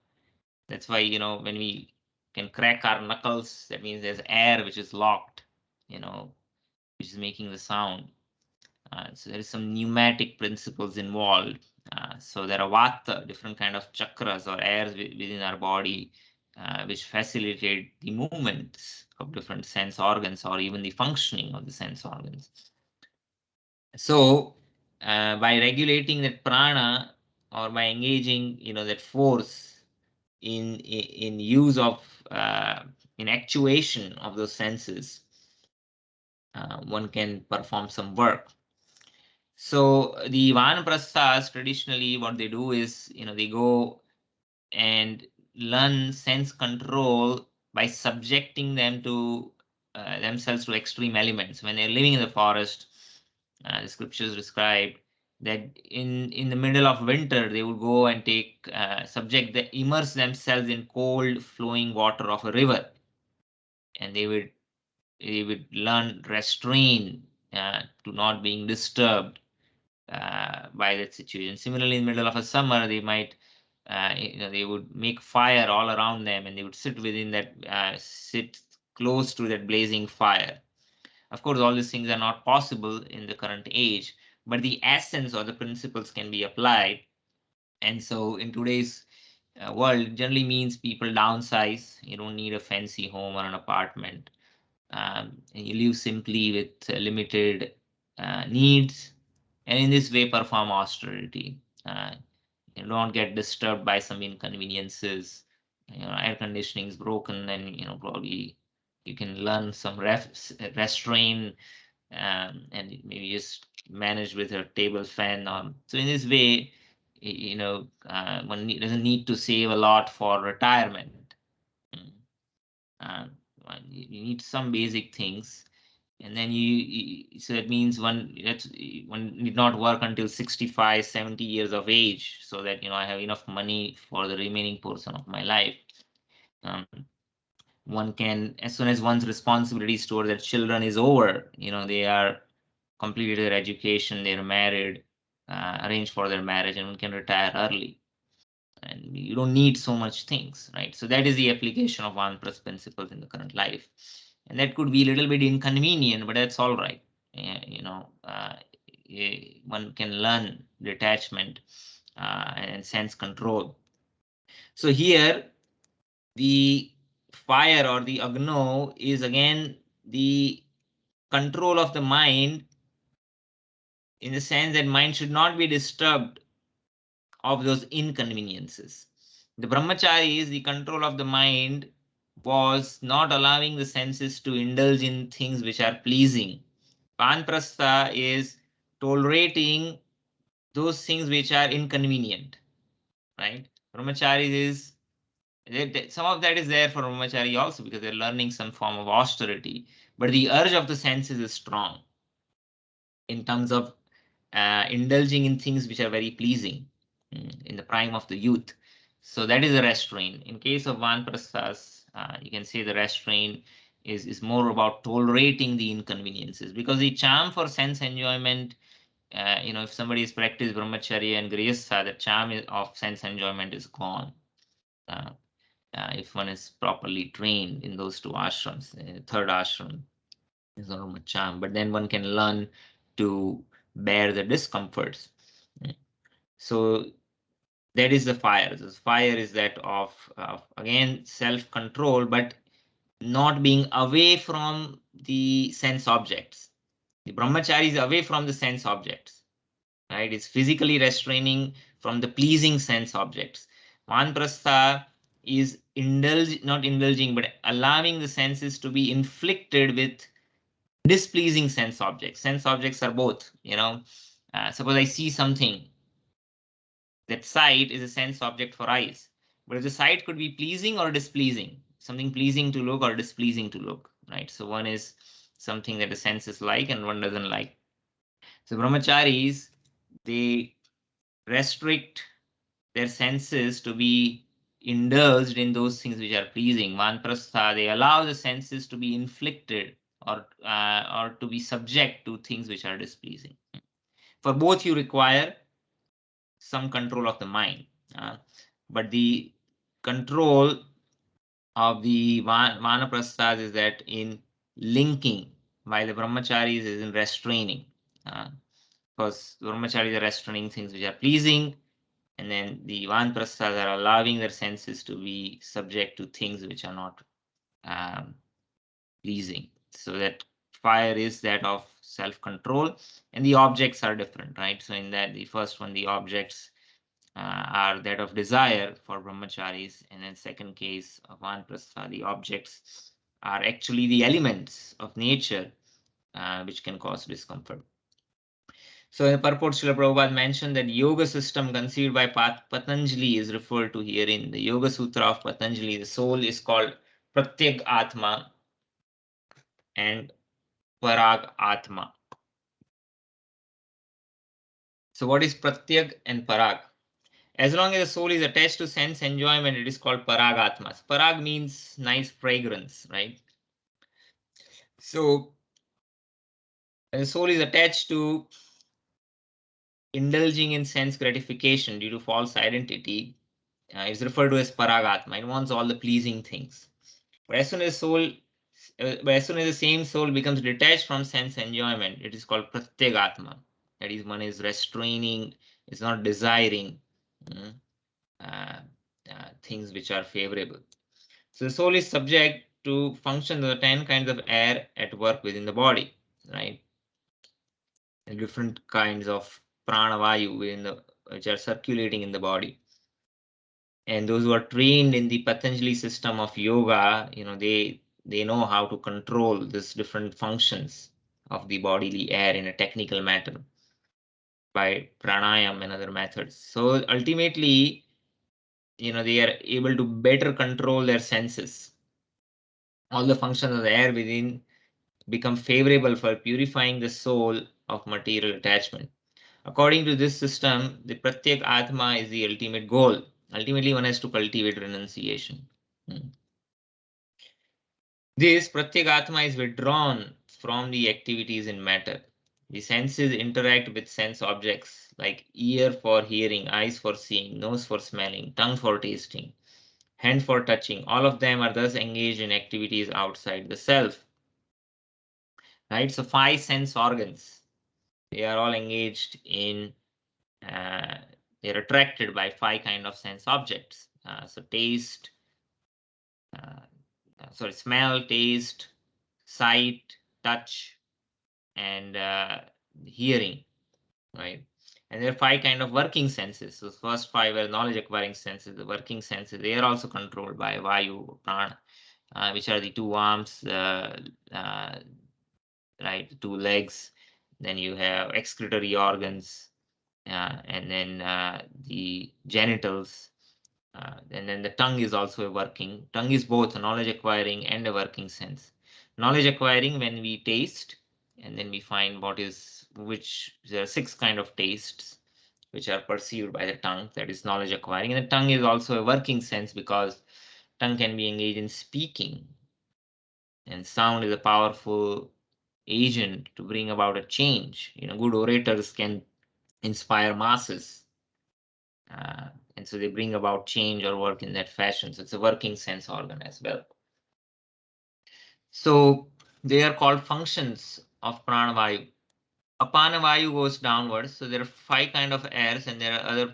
That's why, when we can crack our knuckles, that means there's air which is locked, which is making the sound. So there is some pneumatic principles involved. So there are vata, different kind of chakras or airs within our body, which facilitate the movements of different sense organs or even the functioning of the sense organs. So by regulating that prana or by engaging, that force in use of in actuation of those senses, one can perform some work. So the vanaprasthas traditionally what they do is they go and learn sense control by subjecting them to themselves to extreme elements. When they're living in the forest, the scriptures describe that in the middle of winter they would go and take immerse themselves in cold flowing water of a river, and they would learn restrain to not being disturbed by that situation. Similarly, in the middle of a summer, they might, they would make fire all around them, and they would sit within that, sit close to that blazing fire. Of course, all these things are not possible in the current age, but the essence or the principles can be applied. And so, in today's world, generally means people downsize. You don't need a fancy home or an apartment. And you live simply with limited needs, and in this way perform austerity. You don't get disturbed by some inconveniences. Air conditioning is broken, and probably you can learn some restrain and maybe just manage with a table fan. So in this way, one doesn't need to save a lot for retirement. Mm. Uh, you need some basic things, and then so that means one need not work until 65, 70 years of age, so that I have enough money for the remaining portion of my life. One can, as soon as one's responsibilities toward their children is over, they are completed their education, they're married, arrange for their marriage, and one can retire early. And you don't need so much things, right? So that is the application of Vanprastha principles in the current life. And that could be a little bit inconvenient, but that's all right. One can learn detachment and sense control. So here, the fire or the agno is again the control of the mind, in the sense that mind should not be disturbed of those inconveniences. The brahmachari is the control of the mind, was not allowing the senses to indulge in things which are pleasing. Vanprastha is tolerating those things which are inconvenient, right? Brahmachari is, some of that is there for brahmachari also, because they're learning some form of austerity, but the urge of the senses is strong in terms of indulging in things which are very pleasing in the prime of the youth. So that is a restraint. In case of Vanprasthas, you can say the restraint is more about tolerating the inconveniences, because the charm for sense enjoyment, if somebody has practiced brahmacharya and grihastha, the charm of sense enjoyment is gone. If one is properly trained in those two ashrams, third ashram is not much charm, but then one can learn to bear the discomforts. So that is the fire. The fire is that of again self-control, but not being away from the sense objects. The brahmachari is away from the sense objects, right? It's physically restraining from the pleasing sense objects. Vanprastha is not indulging, but allowing the senses to be inflicted with displeasing sense objects. Sense objects are both, suppose I see something, that sight is a sense object for eyes, but the sight could be pleasing or displeasing, something pleasing to look or displeasing to look, right? So one is something that the senses like and one doesn't like. So brahmacharis, they restrict their senses to be indulged in those things which are pleasing. Vanprastha, they allow the senses to be inflicted or to be subject to things which are displeasing. For both, you require some control of the mind, but the control of the vanaprasthas is that in linking, while the brahmacharis is in restraining. Because the brahmacharis are restraining things which are pleasing, and then the vanaprasthas are allowing their senses to be subject to things which are not pleasing. So that fire is that of self-control, and the objects are different, right? So in that, the first one, the objects are that of desire for brahmacharis, and then second case of vanprastha, the objects are actually the elements of nature which can cause discomfort. So in the purport, Srila Prabhupada mentioned that yoga system conceived by Patanjali is referred to here in the Yoga Sutra of Patanjali. The soul is called Pratyag Atma and Parag Atma. So what is Pratyag and Parag? As long as the soul is attached to sense enjoyment, it is called Paragatma. Parag means nice fragrance, right? So when the soul is attached to indulging in sense gratification due to false identity, it's referred to as Paragatma. It wants all the pleasing things. But as soon as the same soul becomes detached from sense enjoyment, it is called Pratyagatma. That is, one is restraining, is not desiring things which are favorable. So the soul is subject to function of the 10 kinds of air at work within the body, right? And different kinds of pranavayu which are circulating in the body. And those who are trained in the Patanjali system of yoga, they know how to control these different functions of the bodily air in a technical matter by pranayam and other methods. So ultimately, they are able to better control their senses. All the functions of the air within become favorable for purifying the soul of material attachment. According to this system, the Pratyak Atma is the ultimate goal. Ultimately, one has to cultivate renunciation. This Pratyak Atma is withdrawn from the activities in matter. The senses interact with sense objects like ear for hearing, eyes for seeing, nose for smelling, tongue for tasting, hand for touching. All of them are thus engaged in activities outside the self. Right? So 5 sense organs, they are all engaged in, they're attracted by 5 kind of sense objects. So taste, smell, taste, sight, touch, and hearing, right? And there are 5 kind of working senses. So first 5 are knowledge acquiring senses. The working senses, they are also controlled by Vayu, Prana, which are the 2 arms, right, 2 legs. Then you have excretory organs, and then the genitals. And then the tongue is also a working. Tongue is both a knowledge acquiring and a working sense. Knowledge acquiring when we taste, and then we find which there are 6 kind of tastes which are perceived by the tongue. That is knowledge acquiring. And the tongue is also a working sense because tongue can be engaged in speaking. And sound is a powerful agent to bring about a change. Good orators can inspire masses. And so they bring about change or work in that fashion. So it's a working sense organ as well. So they are called functions of pranavayu. Apanavayu goes downwards. So there are 5 kind of airs, and there are other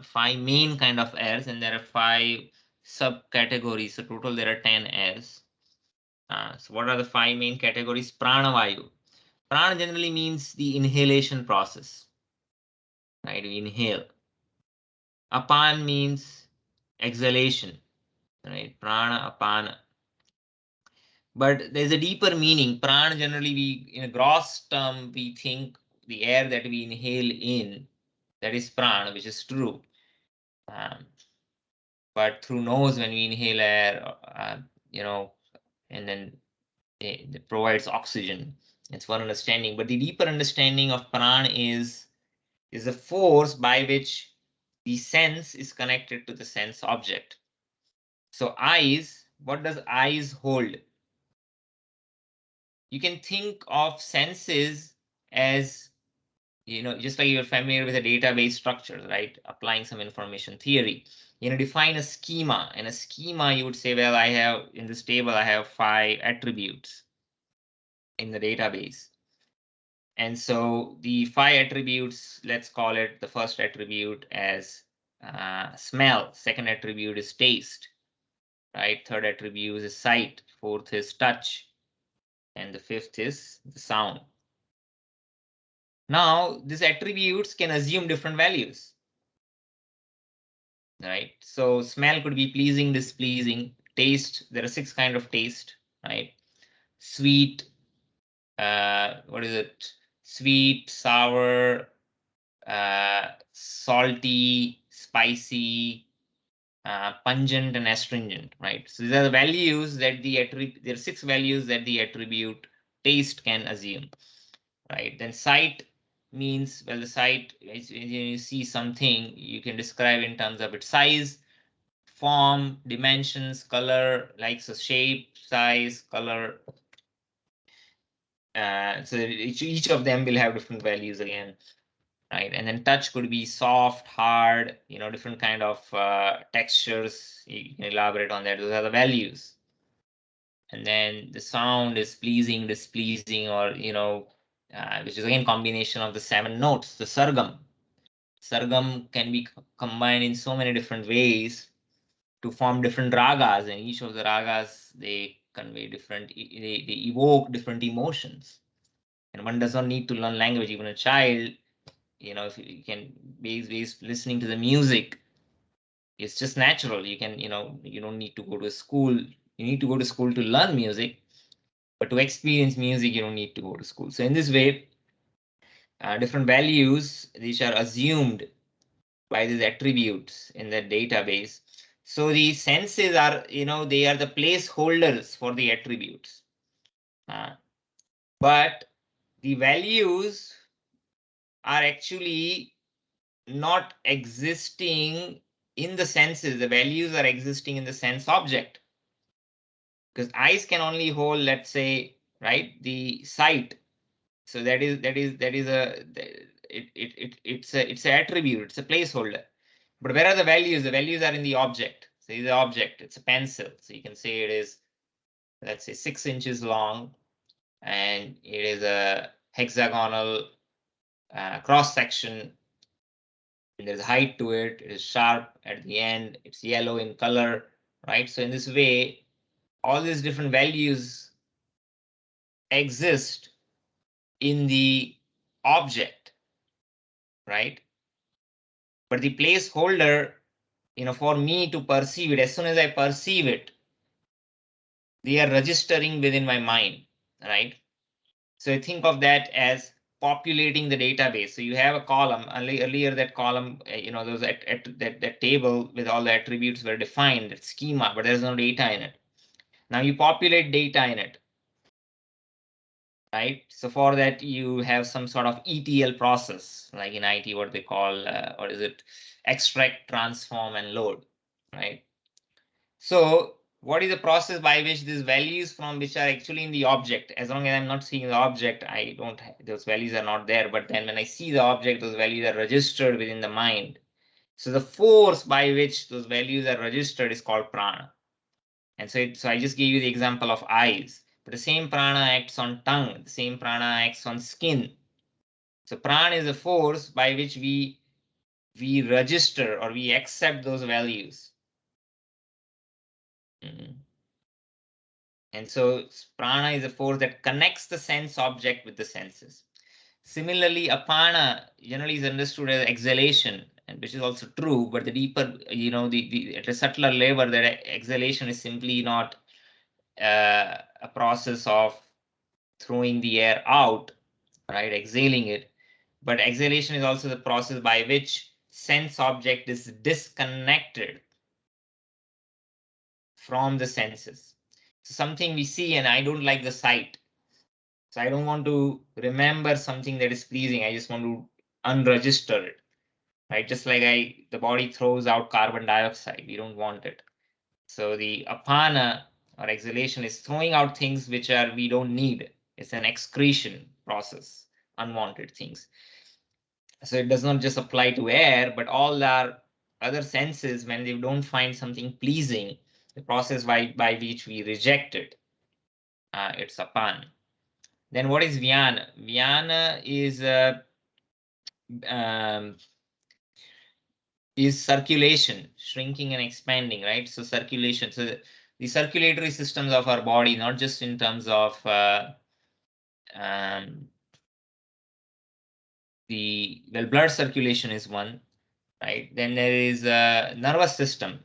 5 main kind of airs, and there are 5 subcategories. So total there are 10 airs. So what are the 5 main categories? Pranavayu. Prana generally means the inhalation process. Right? We inhale. Apan means exhalation. Right? Prana, apana. But there's a deeper meaning. Prana generally, in a gross term, we think the air that we inhale in, that is prana, which is true. But through nose, when we inhale air, and then it provides oxygen. It's one understanding. But the deeper understanding of prana is a force by which the sense is connected to the sense object. So eyes, what does eyes hold? You can think of senses as, just like you're familiar with a database structure, right? Applying some information theory. Define a schema. In a schema, you would say, well, I have in this table, I have 5 attributes in the database. And so the 5 attributes, let's call it the first attribute as smell. Second attribute is taste, right? Third attribute is sight. Fourth is touch. And the 5th is the sound. Now, these attributes can assume different values, right? So smell could be pleasing, displeasing. Taste, there are 6 kind of taste, right? Sweet, what is it? Sweet, sour, salty, spicy, pungent, and astringent, right? So these are the values that there are 6 values that the attribute taste can assume, right? Then sight means, well, the sight is when you see something, you can describe in terms of its size, form, dimensions, color, like so shape, size, color. So each of them will have different values again, right? And then touch could be soft, hard, different kind of textures. You can elaborate on that. Those are the values. And then the sound is pleasing, displeasing, or which is again combination of the 7 notes, the sargam. Sargam can be combined in so many different ways to form different ragas, and each of the ragas, they convey different, they evoke different emotions. And one does not need to learn language. Even a child, if you can based listening to the music, it's just natural. You can, you don't need to go to school. You need to go to school to learn music, But to experience music, you don't need to go to school. So in this way, different values, these are assumed by these attributes in the database. So the senses are, they are the placeholders for the attributes. But the values are actually not existing in the senses. The values are existing in the sense object. Because eyes can only hold, let's say, right, the sight. So it's an attribute, it's a placeholder. But where are the values? The values are in the object. So the object, it's a pencil. So you can say it is, let's say, 6 inches long, and it is a hexagonal cross section. And there's height to it. It is sharp at the end. It's yellow in color, right? So in this way, all these different values exist in the object, right? But the placeholder, for me to perceive it, as soon as I perceive it, they are registering within my mind, right? So I think of that as populating the database. So you have a column. Earlier that column, those that table with all the attributes were defined, that schema, but there's no data in it. Now you populate data in it, right? So for that, you have some sort of ETL process, like in IT, what they call, what is it? Extract, transform, and load, right? So what is the process by which these values from which are actually in the object? As long as I'm not seeing the object, I don't, those values are not there. But then when I see the object, those values are registered within the mind. So the force by which those values are registered is called prana. And so I just gave you the example of eyes. But the same prana acts on tongue, the same prana acts on skin. So prana is a force by which we register or we accept those values. And so prana is a force that connects the sense object with the senses. Similarly, apana generally is understood as exhalation, and which is also true, but the deeper, at a subtler level, that exhalation is simply not a process of throwing the air out, right, exhaling it. But exhalation is also the process by which sense object is disconnected from the senses. So something we see and I don't like the sight. So I don't want to remember something that is pleasing. I just want to unregister it, right? Just like the body throws out carbon dioxide. We don't want it. So the apana or exhalation is throwing out things which we don't need. It's an excretion process, unwanted things. So it does not just apply to air, but all our other senses, when they don't find something pleasing, the process by which we reject it, it's apana. Then what is Vyana? Vyana is circulation, shrinking and expanding, right? So circulation. So the circulatory systems of our body, not just in terms of blood circulation is one, right? Then there is a nervous system,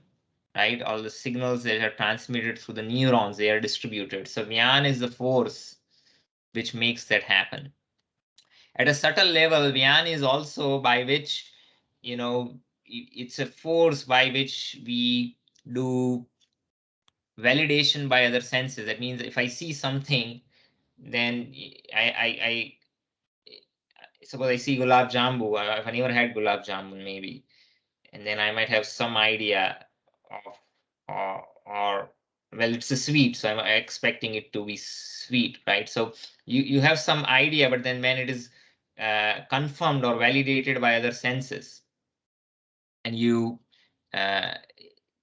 right? All the signals that are transmitted through the neurons, they are distributed. So Vyana is the force which makes that happen. At a subtle level, Vyana is also by which, it's a force by which we do validation by other senses. That means if I see something, then I suppose I see gulab jambu. I've never had gulab jamun, maybe, and then I might have some idea of, or well, it's a sweet, so I'm expecting it to be sweet, right? So you have some idea, but then when it is confirmed or validated by other senses, and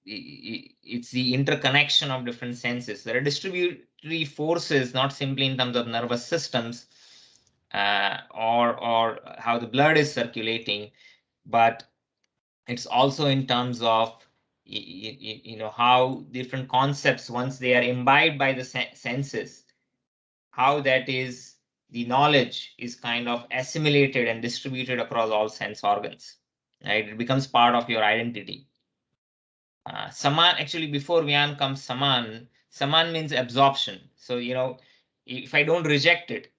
it's the interconnection of different senses. There are distributory forces, not simply in terms of nervous systems or how the blood is circulating, but it's also in terms of how different concepts, once they are imbibed by the senses, how that is, the knowledge is kind of assimilated and distributed across all sense organs, right? It becomes part of your identity. Saman, actually, before Vyan comes Saman. Saman means absorption. So if I don't reject it,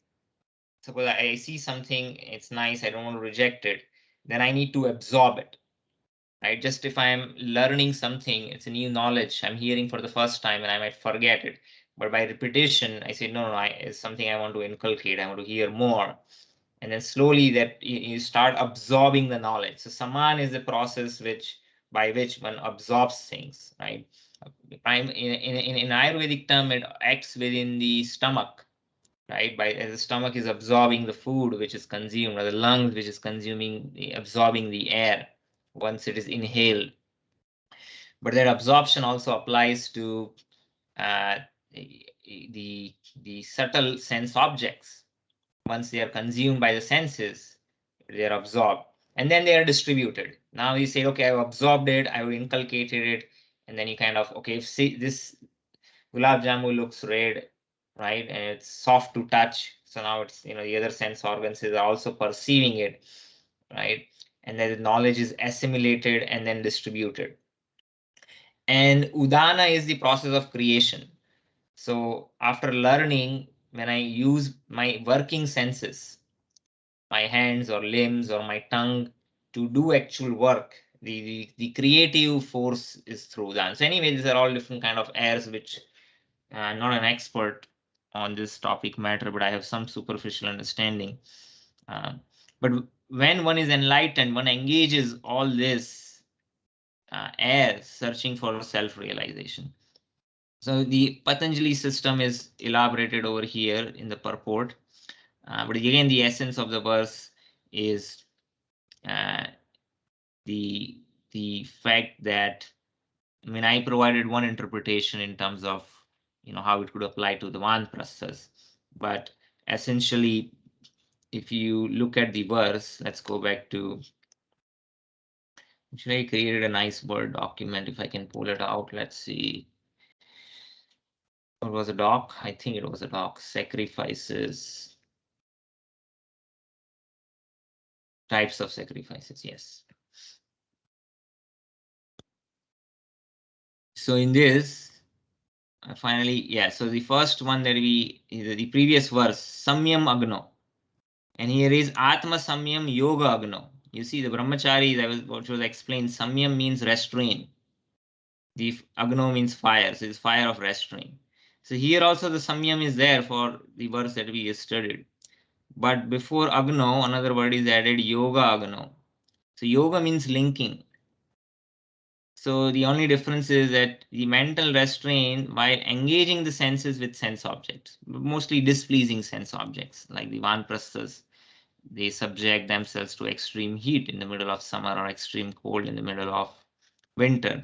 suppose I see something, it's nice, I don't want to reject it, then I need to absorb it, right? Just if I'm learning something, it's a new knowledge I'm hearing for the first time and I might forget it. But by repetition, I say, no, it's something I want to inculcate, I want to hear more. And then slowly that you start absorbing the knowledge. So saman is the process by which one absorbs things, right? In Ayurvedic term, it acts within the stomach, right? As the stomach is absorbing the food which is consumed, or the lungs which is absorbing the air once it is inhaled. But that absorption also applies to uh, the subtle sense objects. Once they are consumed by the senses, they are absorbed, and then they are distributed. Now you say, okay, I've absorbed it, I've inculcated it, and then you kind of, okay, see this gulab jamun looks red, right? And it's soft to touch. So now it's, the other sense organs are also perceiving it, right? And then the knowledge is assimilated and then distributed. And udana is the process of creation. So after learning, when I use my working senses, my hands or limbs or my tongue to do actual work, the creative force is through that. So anyway, these are all different kind of airs which I'm not an expert on this topic matter, but I have some superficial understanding. But when one is enlightened, one engages all this as searching for self-realization. So the Patanjali system is elaborated over here in the purport. But again, the essence of the verse is the fact that, I provided one interpretation in terms of how it could apply to the Vanprasthas, but essentially, if you look at the verse, let's go back to. Actually, I created a nice Word document. If I can pull it out, let's see. It was a doc. I think it was a doc. Sacrifices. Types of sacrifices. Yes. So in this, finally, yeah. So the first one that the previous verse, Samyam Agno. And here is Atma Samyam Yoga Agno. You see, the brahmachari, what was explained, Samyam means restraint. The Agno means fire. So it's fire of restraint. So here also the Samyam is there for the verse that we studied. But before Agno, another word is added, Yoga Agno. So Yoga means linking. So the only difference is that the mental restraint, while engaging the senses with sense objects, mostly displeasing sense objects, like the Vanprasthas, they subject themselves to extreme heat in the middle of summer or extreme cold in the middle of winter.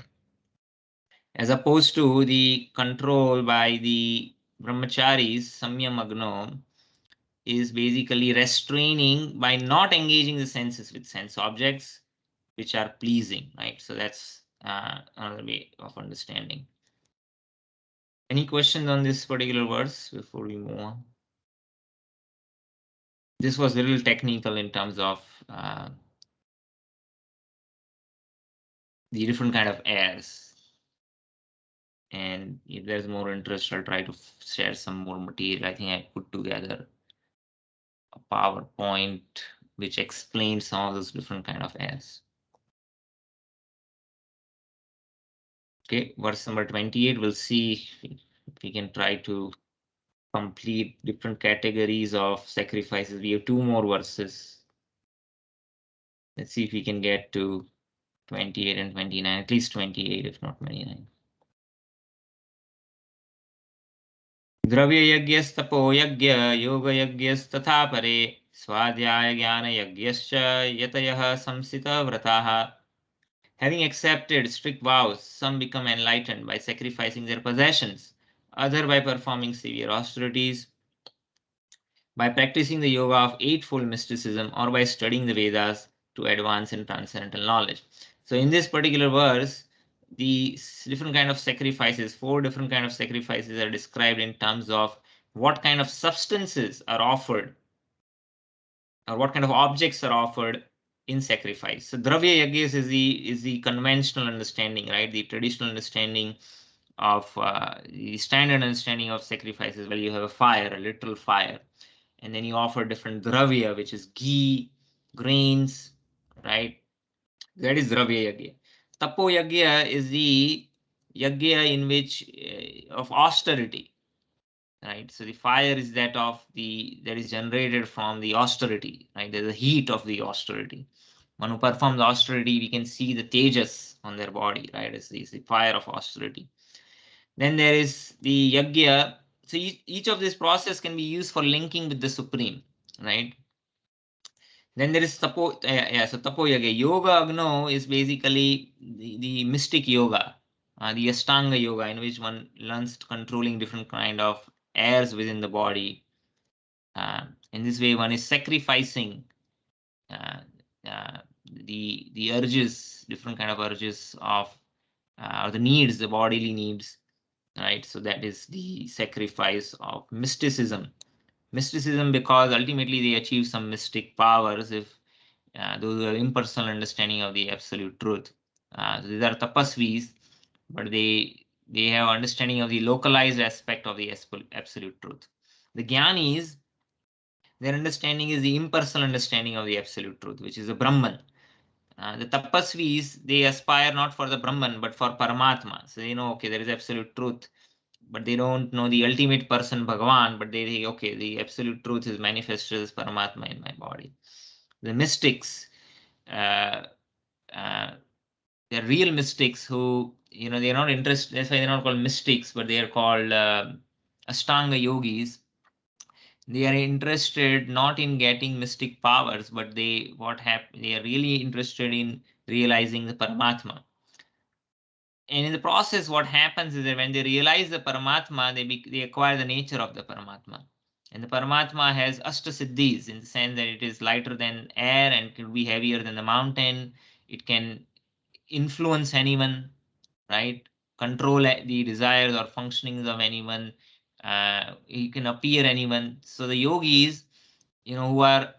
As opposed to the control by the brahmacharis, Samyam Agno, is basically restraining by not engaging the senses with sense objects which are pleasing, right? So that's another way of understanding. Any questions on this particular verse before we move on? This was a little technical in terms of the different kind of airs. And if there's more interest, I'll try to share some more material. I think I put together a PowerPoint which explains some of those different kind of airs. Okay, verse number 28, we'll see if we can try to complete different categories of sacrifices. We have two more verses. Let's see if we can get to 28 and 29, at least 28, if not 29. Dravya yagyastapo yagya yoga yagyasthatha pare swadhyaya jnana yagyascha yatayah samsita vrataha. Having accepted strict vows, some become enlightened by sacrificing their possessions, others by performing severe austerities, by practicing the yoga of eightfold mysticism, or by studying the Vedas to advance in transcendental knowledge. So in this particular verse, the different kind of sacrifices, 4 different kind of sacrifices are described in terms of what kind of substances are offered or what kind of objects are offered in sacrifice. So dravya yagyas is the conventional understanding, right? The traditional understanding of the standard understanding of sacrifices. Well, you have a fire, a literal fire, and then you offer different dravya, which is ghee, grains, right? That is dravya yagya. Tapo yagya is the yagya in which of austerity, right? So the fire is that is generated from the austerity, right? There's the heat of the austerity. One who performs austerity, we can see the tejas on their body, right? It's the fire of austerity. Then there is the yagya. So each of this process can be used for linking with the supreme, right? Then there is tapo, so tapo yoga. Yoga agno is basically the mystic yoga, the Ashtanga yoga, in which one learns controlling different kind of airs within the body. In this way, one is sacrificing uh, the urges, different kind of urges of or the needs, the bodily needs, right? So that is the sacrifice of mysticism. Mysticism, because ultimately they achieve some mystic powers if those who have impersonal understanding of the absolute truth. So these are tapasvis, but they have understanding of the localized aspect of the absolute truth. The jnanis, their understanding is the impersonal understanding of the absolute truth, which is the Brahman. The tapasvis, they aspire not for the Brahman, but for Paramatma. So they know, okay, there is absolute truth, but they don't know the ultimate person, Bhagavan, but they think, okay, the absolute truth is manifested as Paramatma in my body. The mystics, uh, uh, they're real mystics who, they're not interested, that's why they're not called mystics, but they are called Ashtanga yogis. They are interested not in getting mystic powers, but they are really interested in realizing the Paramatma. And in the process, what happens is that when they realize the Paramatma, they acquire the nature of the Paramatma. And the Paramatma has Ashtasiddhis in the sense that it is lighter than air and can be heavier than the mountain. It can influence anyone, right? Control the desires or functionings of anyone. He can appear anyone. So the yogis, who are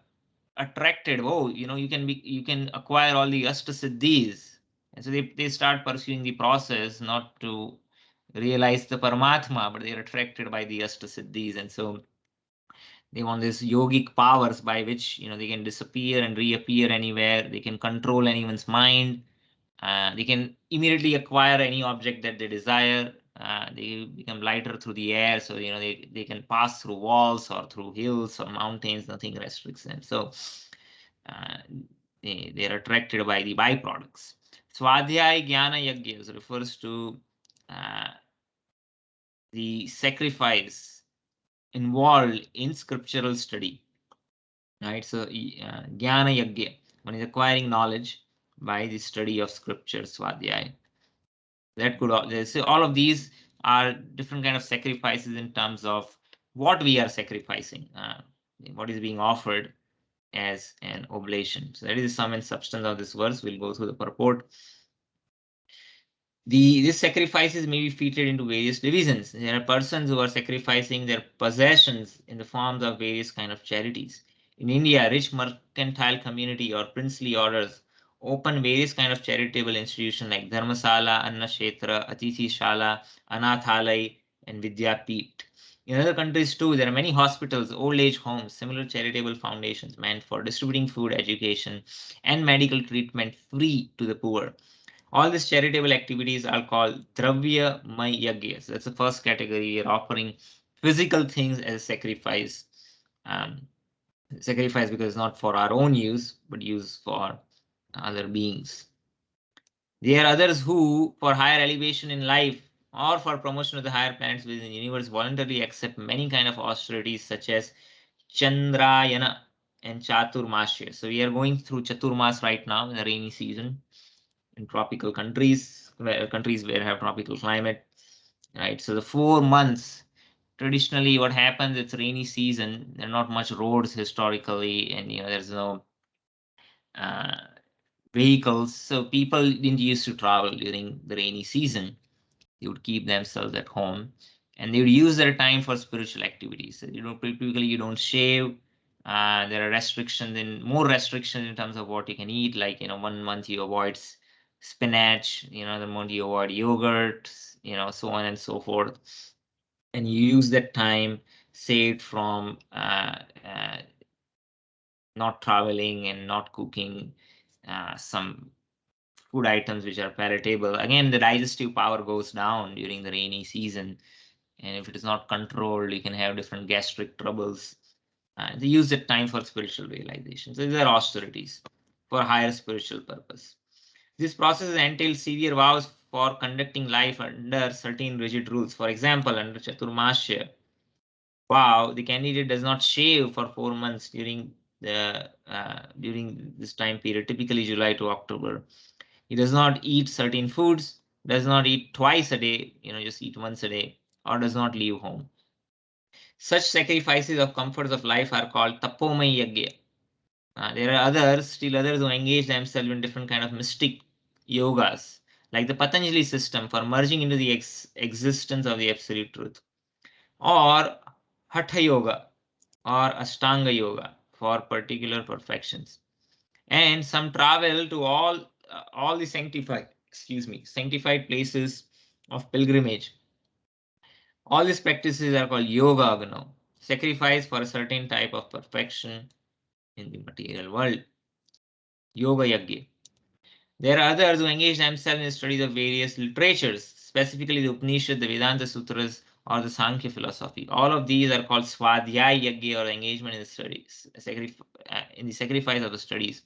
attracted, you can acquire all the Ashtasiddhis. And so they start pursuing the process not to realize the Paramatma, but they're attracted by the Ashtasiddhis. And so they want these yogic powers by which they can disappear and reappear anywhere. They can control anyone's mind. They can immediately acquire any object that they desire. They become lighter through the air, so they can pass through walls or through hills or mountains. Nothing restricts them. So uh, they're attracted by the byproducts. Swadhyay Jnana Yajnas refers to uh, the sacrifice involved in scriptural study, right? So Jnana Yajna, one is acquiring knowledge by the study of scripture, Swadhyay. That could so all of these are different kind of sacrifices in terms of what we are sacrificing, what is being offered as an oblation. So that is the sum and substance of this verse. We'll go through the purport. These sacrifices may be featured into various divisions. There are persons who are sacrificing their possessions in the forms of various kind of charities. In India, rich mercantile community or princely orders open various kind of charitable institutions like Dharmasala, Annakshetra, Atithi Shala, Anathalai, and Vidyapeeth. In other countries too, there are many hospitals, old age homes, similar charitable foundations meant for distributing food, education, and medical treatment free to the poor. All these charitable activities are called Dravya Yajnas. That's the first category. We are offering physical things as sacrifice. Um, Sacrifice because not for our own use, but use for other beings. There are others who, for higher elevation in life or for promotion of the higher planets within the universe, voluntarily accept many kind of austerities such as Chandrayana and Chaturmasya. So we are going through Chaturmas right now in the rainy season in tropical countries, where have tropical climate, right? So the 4 months, traditionally what happens, it's rainy season, there are not much roads historically, and there's no uh, vehicles, so people didn't used to travel during the rainy season. They would keep themselves at home and they would use their time for spiritual activities. So, typically you don't shave. There are more restrictions in terms of what you can eat. Like 1 month you avoid spinach, the moment you avoid yogurt, so on and so forth. And you use that time saved from not traveling and not cooking some food items which are palatable. Again, the digestive power goes down during the rainy season. And if it is not controlled, you can have different gastric troubles. They use that time for spiritual realization. So these are austerities for higher spiritual purpose. This process entails severe vows for conducting life under certain rigid rules. For example, under Chaturmasya vow, the candidate does not shave for 4 months during this time period, typically July to October. He does not eat certain foods, does not eat twice a day, just eat once a day, or does not leave home. Such sacrifices of comforts of life are called tapomai yagya. There are still others who engage themselves in different kind of mystic yogas, like the Patanjali system for merging into the existence of the absolute truth, or Hatha yoga or Ashtanga yoga for particular perfections. And some travel to all the sanctified places of pilgrimage. All these practices are called yoga agno, sacrifice for a certain type of perfection in the material world. Yoga yagya. There are others who engage themselves in the studies of various literatures, specifically the Upanishad, the Vedanta Sutras, or the Sankhya philosophy. All of these are called swadhyaya yagya, or engagement in the studies, in the sacrifice of the studies.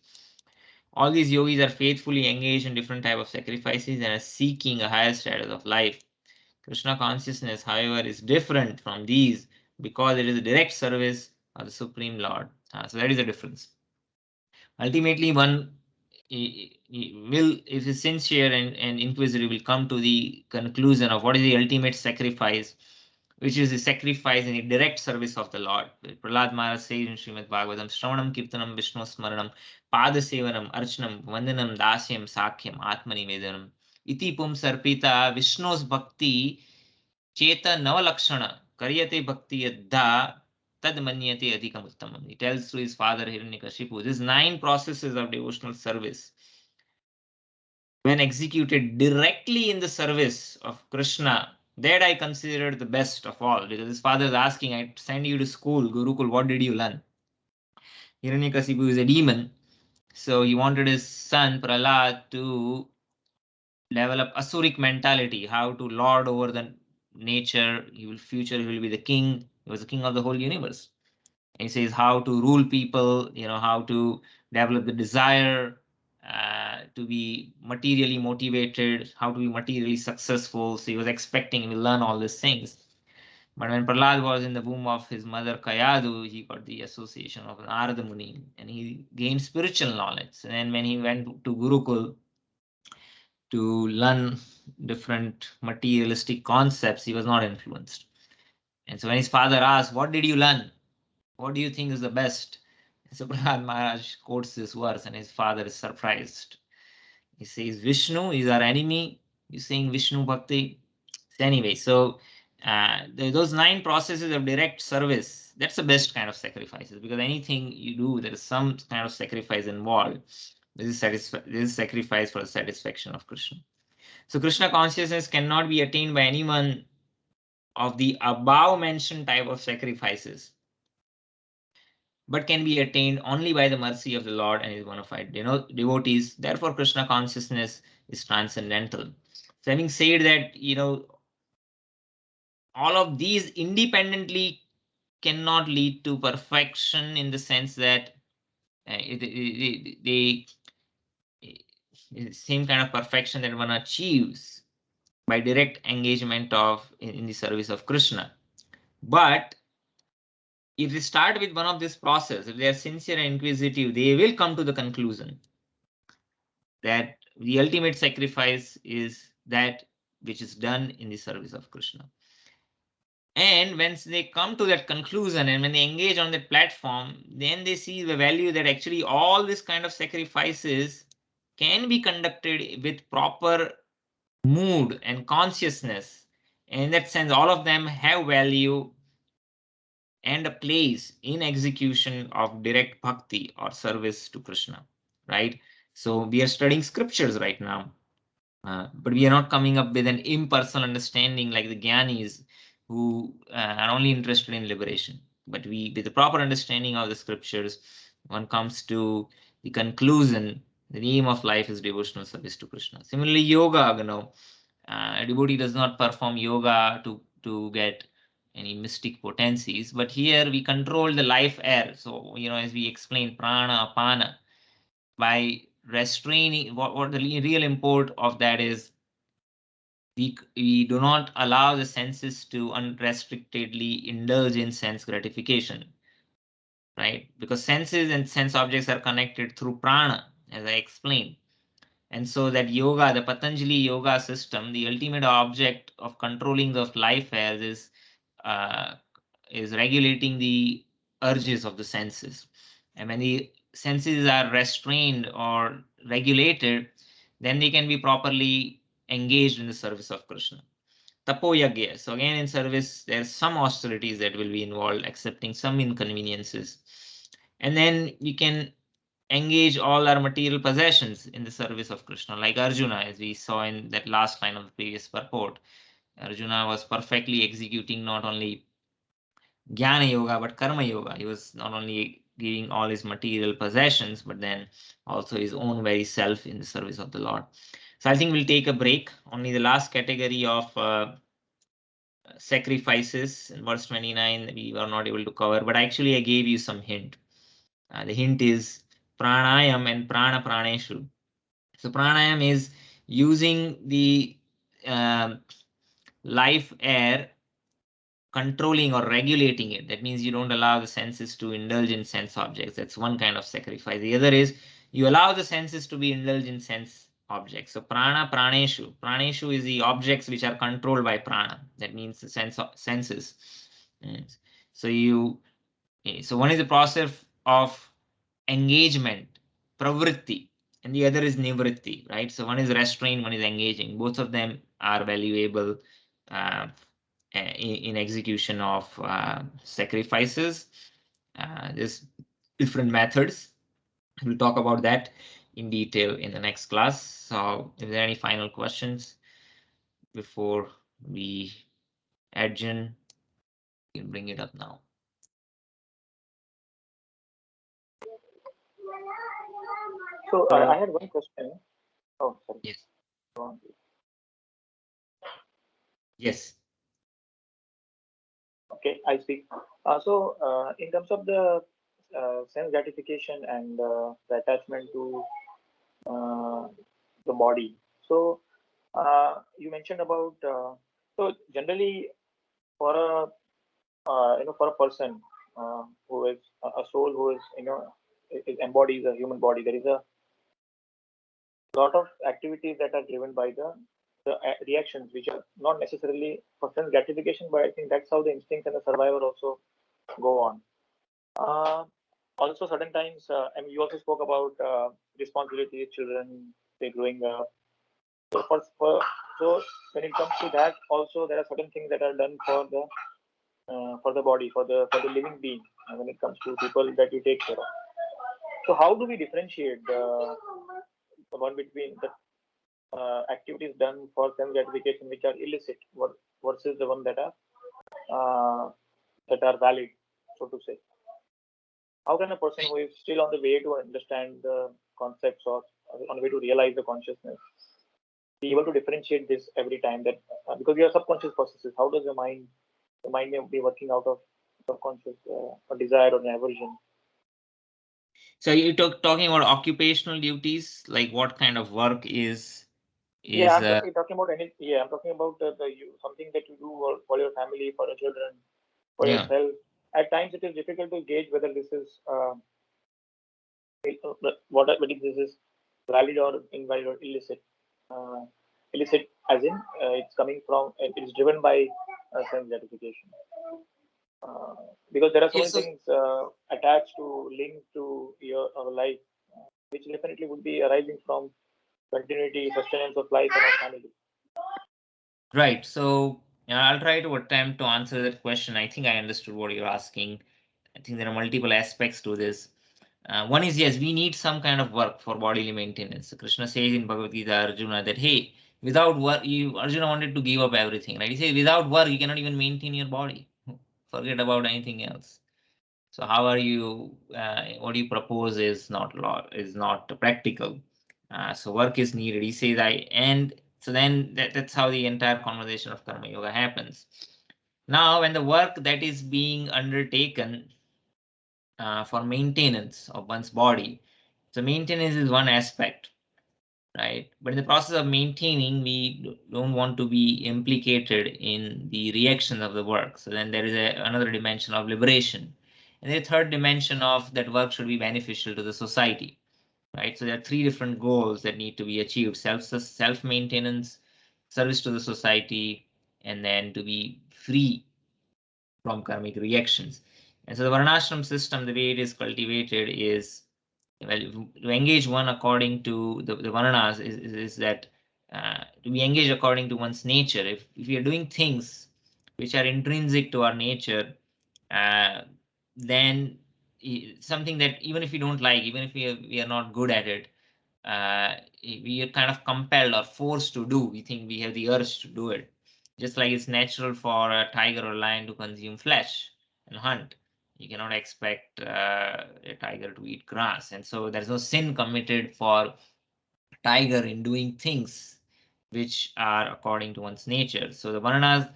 All these yogis are faithfully engaged in different type of sacrifices and are seeking a higher status of life. Krishna consciousness, however, is different from these because it is a direct service of the Supreme Lord. So that is the difference. Ultimately, one will, if is sincere and inquisitive, will come to the conclusion of what is the ultimate sacrifice, which is the sacrifice in the direct service of the Lord. Prahlad Maharaj says in Srimad Bhagavatam, Shravanam Kirtanam Vishnu Smaranam Padasevanam Archanam Vandanam Dasyam Sakyam Atmani Vedanam Iti Pum Sarpita Vishnu's Bhakti Cheta Navalakshana Karyate Bhakti Yadha Tad Manyate Adhikam Uttamam. He tells to his father Hiranyakashipu, these 9 processes of devotional service, when executed directly in the service of Krishna, that I consider the best of all. Because his father is asking, I send you to school, Gurukul, what did you learn? Hiranyakasipu is a demon, so he wanted his son Prahlad to develop asuric mentality, how to lord over the nature. He will be the king. He was the king of the whole universe. And he says how to rule people, how to develop the desire to be materially motivated, how to be materially successful. So he was expecting he will learn all these things. But when Prahlad was in the womb of his mother Kayadu, he got the association of Narada Muni and he gained spiritual knowledge. And then when he went to Gurukul to learn different materialistic concepts, he was not influenced. And so when his father asked, what did you learn? What do you think is the best? So Prahlad Maharaj quotes this verse and his father is surprised. He says, Vishnu is our enemy. You're saying Vishnu Bhakti. So anyway, so those 9 processes of direct service, that's the best kind of sacrifices, because anything you do, there is some kind of sacrifice involved. This is sacrifice for the satisfaction of Krishna. So Krishna consciousness cannot be attained by anyone of the above mentioned type of sacrifices, but can be attained only by the mercy of the Lord and his bona fide devotees. Therefore, Krishna consciousness is transcendental. So having said that, all of these independently cannot lead to perfection, in the sense that the same kind of perfection that one achieves by direct engagement in the service of Krishna. But if they start with one of this process, if they are sincere and inquisitive, they will come to the conclusion that the ultimate sacrifice is that which is done in the service of Krishna. And when they come to that conclusion and when they engage on that platform, then they see the value that actually all this kind of sacrifices can be conducted with proper mood and consciousness. And in that sense, all of them have value and a place in execution of direct bhakti or service to Krishna, right? So we are studying scriptures right now. But we are not coming up with an impersonal understanding like the Gyanis who are only interested in liberation. But we, with the proper understanding of the scriptures, one comes to the conclusion the aim of life is devotional service to Krishna. Similarly, yoga, a devotee does not perform yoga to get any mystic potencies, but here we control the life air. So, as we explained, prana, apana, by restraining, what the real import of that is, we do not allow the senses to unrestrictedly indulge in sense gratification, right? Because senses and sense objects are connected through prana, as I explained. And so that yoga, the Patanjali yoga system, the ultimate object of controlling the life airs is regulating the urges of the senses. And when the senses are restrained or regulated, then they can be properly engaged in the service of Krishna. Tapoyagya. So again, in service, there's some austerities that will be involved, accepting some inconveniences. And then we can engage all our material possessions in the service of Krishna, like Arjuna, as we saw in that last line of the previous purport. Arjuna was perfectly executing not only Jnana Yoga, but Karma Yoga. He was not only giving all his material possessions, but then also his own very self in the service of the Lord. So I think we'll take a break. Only the last category of sacrifices in verse 29 we were not able to cover, but actually I gave you some hint. The hint is pranayam and prana praneshu. So pranayam is using the life air, controlling or regulating it. That means you don't allow the senses to indulge in sense objects. That's one kind of sacrifice. The other is you allow the senses to be indulged in sense objects. So prana praneshu. Praneshu is the objects which are controlled by prana. That means the senses. Yes. So one is the process of engagement, pravritti, and the other is nivritti, right? So one is restraint, one is engaging. Both of them are valuable in execution of sacrifices. There's different methods. We'll talk about that in detail in the next class. So if there are any final questions before we adjourn, you can bring it up now. So I had one question. Oh, sorry. Yes. Go on. Yes. Okay, I see. So in terms of the sense gratification and the attachment to the body. So you mentioned about so generally for a for a person who is a soul who is it embodies a human body, there is a lot of activities that are driven by the reactions which are not necessarily for sense gratification, but I think that's how the instincts and the survivor also go on. Also, certain times, I mean, you also spoke about responsibility, children, they growing up. So when it comes to that, also there are certain things that are done for the body, for the living being, when it comes to people that you take care of. So how do we differentiate the one between the activities done for sense gratification which are illicit versus the one that are valid, so to say? How can a person who is still on the way to understand the concepts or on the way to realize the consciousness be able to differentiate this every time that because we are subconscious processes, how does the mind may be working out of subconscious a desire or an aversion? So you're talking about occupational duties, like what kind of work is Yeah, I'm talking about any. Yeah, I'm talking about something that you do for your family, for your children, for yeah. yourself. At times, it is difficult to gauge whether this is whether this is valid or invalid or illicit. Illicit, as in it's coming from, it's driven by sense gratification. Because there are so many things attached to, linked to your life, which definitely would be arising from continuity, sustenance of life and of family. Right. So I'll try to attempt to answer that question. I think I understood what you're asking. I think there are multiple aspects to this. One is, yes, we need some kind of work for bodily maintenance. So Krishna says in Bhagavad Gita, Arjuna, that hey, Without work, Arjuna wanted to give up everything, right? He says without work, you cannot even maintain your body. Forget about anything else. So how are you? What you propose is not law, is not practical. So work is needed. He says and so then that's how the entire conversation of karma yoga happens. Now, when the work that is being undertaken for maintenance of one's body, so maintenance is one aspect, right? But in the process of maintaining, we don't want to be implicated in the reactions of the work. So then there is another dimension of liberation. And the third dimension of that work should be beneficial to the society, right? So there are three different goals that need to be achieved: self-maintenance, service to the society, and then to be free from karmic reactions. And so the Varnashram system, the way it is cultivated is, well, to engage one according to the Varnas is that to be engaged according to one's nature. If we are doing things which are intrinsic to our nature, then something that even if we don't like, even if we are not good at it, we are kind of compelled or forced to do. We think we have the urge to do it. Just like it's natural for a tiger or lion to consume flesh and hunt. You cannot expect a tiger to eat grass. And so there's no sin committed for tiger in doing things which are according to one's nature. So the Varanas,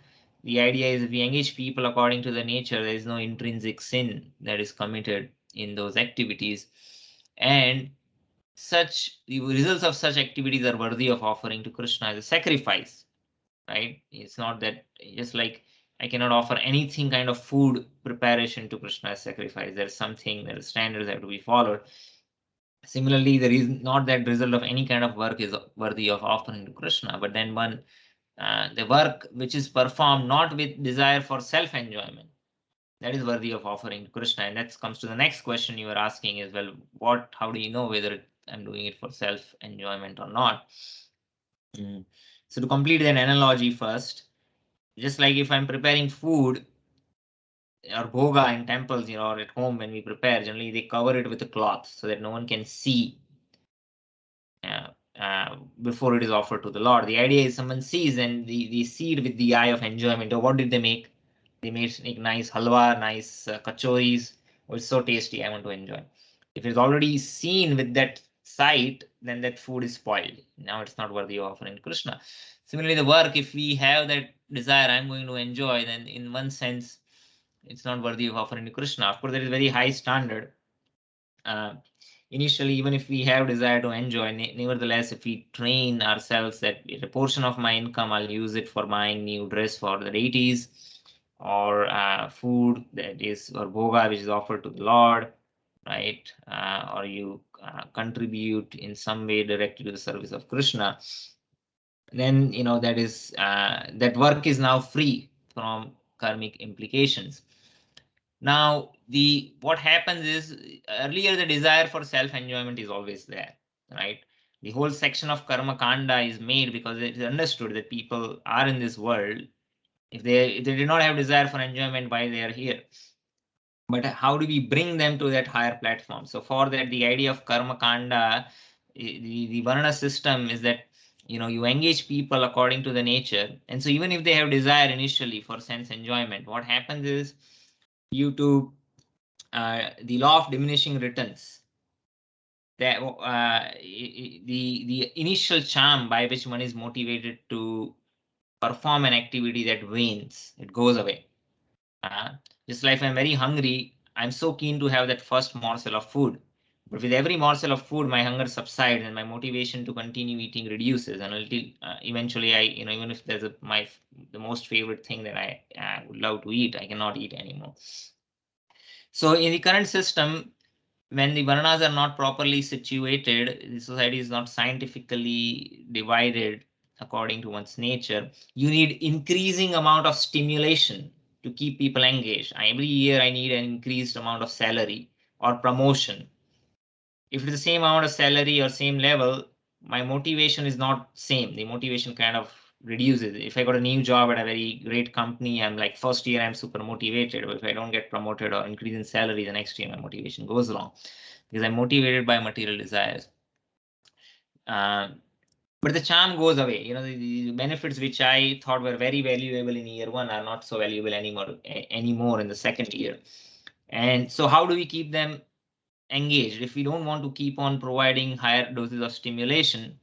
the idea is if we engage people according to the nature, there is no intrinsic sin that is committed in those activities. And such the results of such activities are worthy of offering to Krishna as a sacrifice, right? It's not that just like I cannot offer anything kind of food preparation to Krishna as sacrifice. There's something, there are standards that have to be followed. Similarly, there is not that result of any kind of work is worthy of offering to Krishna, but then the work which is performed not with desire for self-enjoyment, that is worthy of offering to Krishna. And that comes to the next question you were asking is, well, how do you know whether I'm doing it for self-enjoyment or not? So to complete that analogy first, just like if I'm preparing food or bhoga in temples, or at home when we prepare, generally they cover it with a cloth so that no one can see before it is offered to the Lord. The idea is someone sees and they see it with the eye of enjoyment. Or what did they make? They make nice halwa, nice kachoris. Oh, it's so tasty, I want to enjoy. If it's already seen with that sight, then that food is spoiled. Now it's not worthy of offering to Krishna. Similarly, the work, if we have that desire, I'm going to enjoy, then in one sense, it's not worthy of offering to Krishna. Of course, there is very high standard. Initially, even if we have desire to enjoy, nevertheless, if we train ourselves that a portion of my income, I'll use it for buying new dress for the deities, or food that is, or bhoga, which is offered to the Lord, right? Or you contribute in some way directly to the service of Krishna, then that is that work is now free from karmic implications. Now, what happens is earlier the desire for self-enjoyment is always there, right? The whole section of karma kanda is made because it is understood that people are in this world. If they did not have desire for enjoyment, why they are here? But how do we bring them to that higher platform? So for that, the idea of karma kanda, the varna system is that you engage people according to the nature. And so even if they have desire initially for sense enjoyment, what happens is due to the law of diminishing returns, that the initial charm by which one is motivated to perform an activity that wanes, it goes away. Just like if I'm very hungry, I'm so keen to have that first morsel of food. But with every morsel of food, my hunger subsides and my motivation to continue eating reduces. And until eventually, even if there's the most favorite thing that I would love to eat, I cannot eat anymore. So in the current system, when the varnas are not properly situated, the society is not scientifically divided according to one's nature, you need increasing amount of stimulation to keep people engaged. Every year I need an increased amount of salary or promotion. If it's the same amount of salary or same level, my motivation is not same. The motivation kind of reduces. If I got a new job at a very great company, I'm like first year I'm super motivated. But if I don't get promoted or increase in salary, the next year my motivation goes wrong because I'm motivated by material desires. but the charm goes away. The benefits which I thought were very valuable in year one are not so valuable anymore in the second year. And so how do we keep them engaged if we don't want to keep on providing higher doses of stimulation?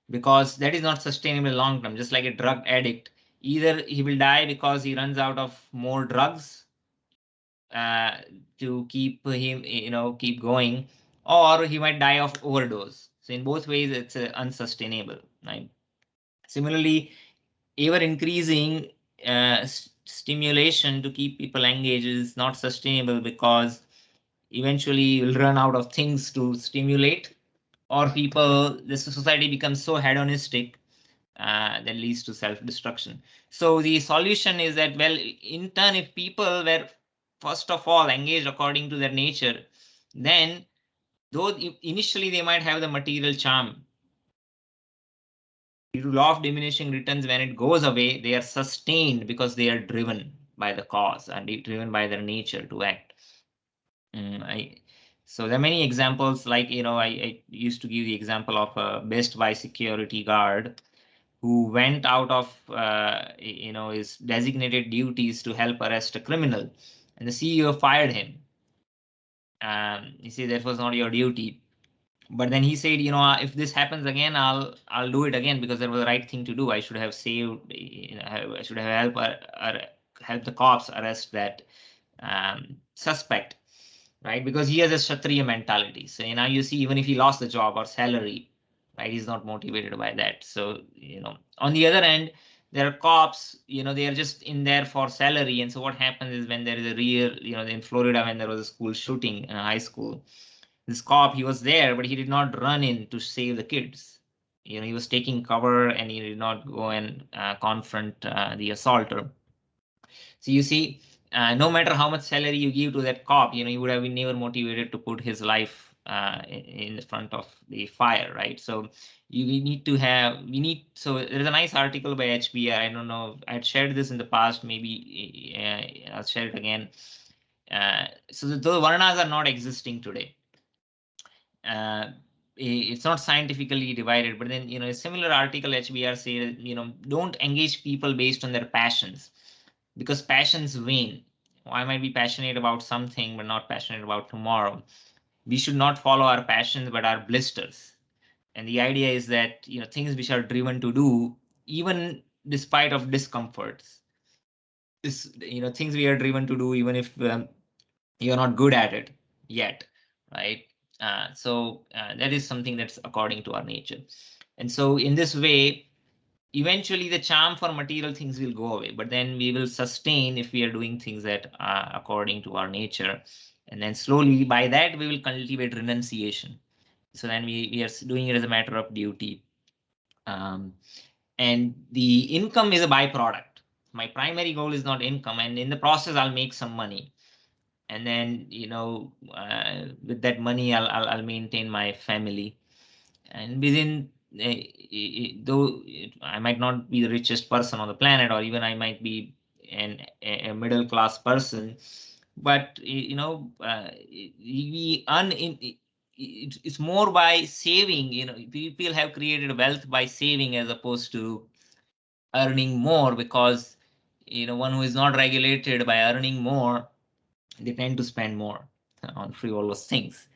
Because that is not sustainable long term. Just like a drug addict, either he will die because he runs out of more drugs uh, to keep him, keep going, or he might die of overdose. So in both ways, it's unsustainable, right? Similarly, ever increasing stimulation to keep people engaged is not sustainable, because eventually you'll run out of things to stimulate, or this society becomes so hedonistic that leads to self-destruction. So the solution is that, well, in turn, if people were first of all engaged according to their nature, then though initially they might have the material charm, due to law of diminishing returns, when it goes away, they are sustained because they are driven by the cause and driven by their nature to act. So there are many examples, like, I used to give the example of a Best Buy security guard who went out of his designated duties to help arrest a criminal, and the CEO fired him. He said that was not your duty. But then he said, if this happens again, I'll do it again, because that was the right thing to do. I should have saved, I should have helped the cops arrest that suspect, right? Because he has a Kshatriya mentality. So now you see, even if he lost the job or salary, right, he's not motivated by that. So on the other end, there are cops, they are just in there for salary. And so what happens is, when there is a real, in Florida, when there was a school shooting in a high school, this cop, he was there, but he did not run in to save the kids. He was taking cover, and he did not go and confront the assaulter. So you see, no matter how much salary you give to that cop, he would have been never motivated to put his life in the front of the fire, right? So so there's a nice article by HBR. I don't know, I'd shared this in the past, maybe I'll share it again. So the Varanas are not existing today. It's not scientifically divided, but then, a similar article, HBR says, don't engage people based on their passions, because passions wane. I might be passionate about something, but not passionate about tomorrow. We should not follow our passions, but our blisters. And the idea is that, things which are driven to do, even despite of discomforts, things we are driven to do, even if you're not good at it yet, right? So that is something that's according to our nature. And so in this way, eventually the charm for material things will go away, but then we will sustain if we are doing things that are according to our nature. And then slowly, by that, we will cultivate renunciation. So then we are doing it as a matter of duty. And the income is a byproduct. My primary goal is not income, and in the process, I'll make some money. And then, with that money, I'll maintain my family. And within, though I might not be the richest person on the planet, or even I might be a middle class person, but we earn it's more by saving. People have created wealth by saving, as opposed to earning more, because one who is not regulated by earning more, they tend to spend more on frivolous things.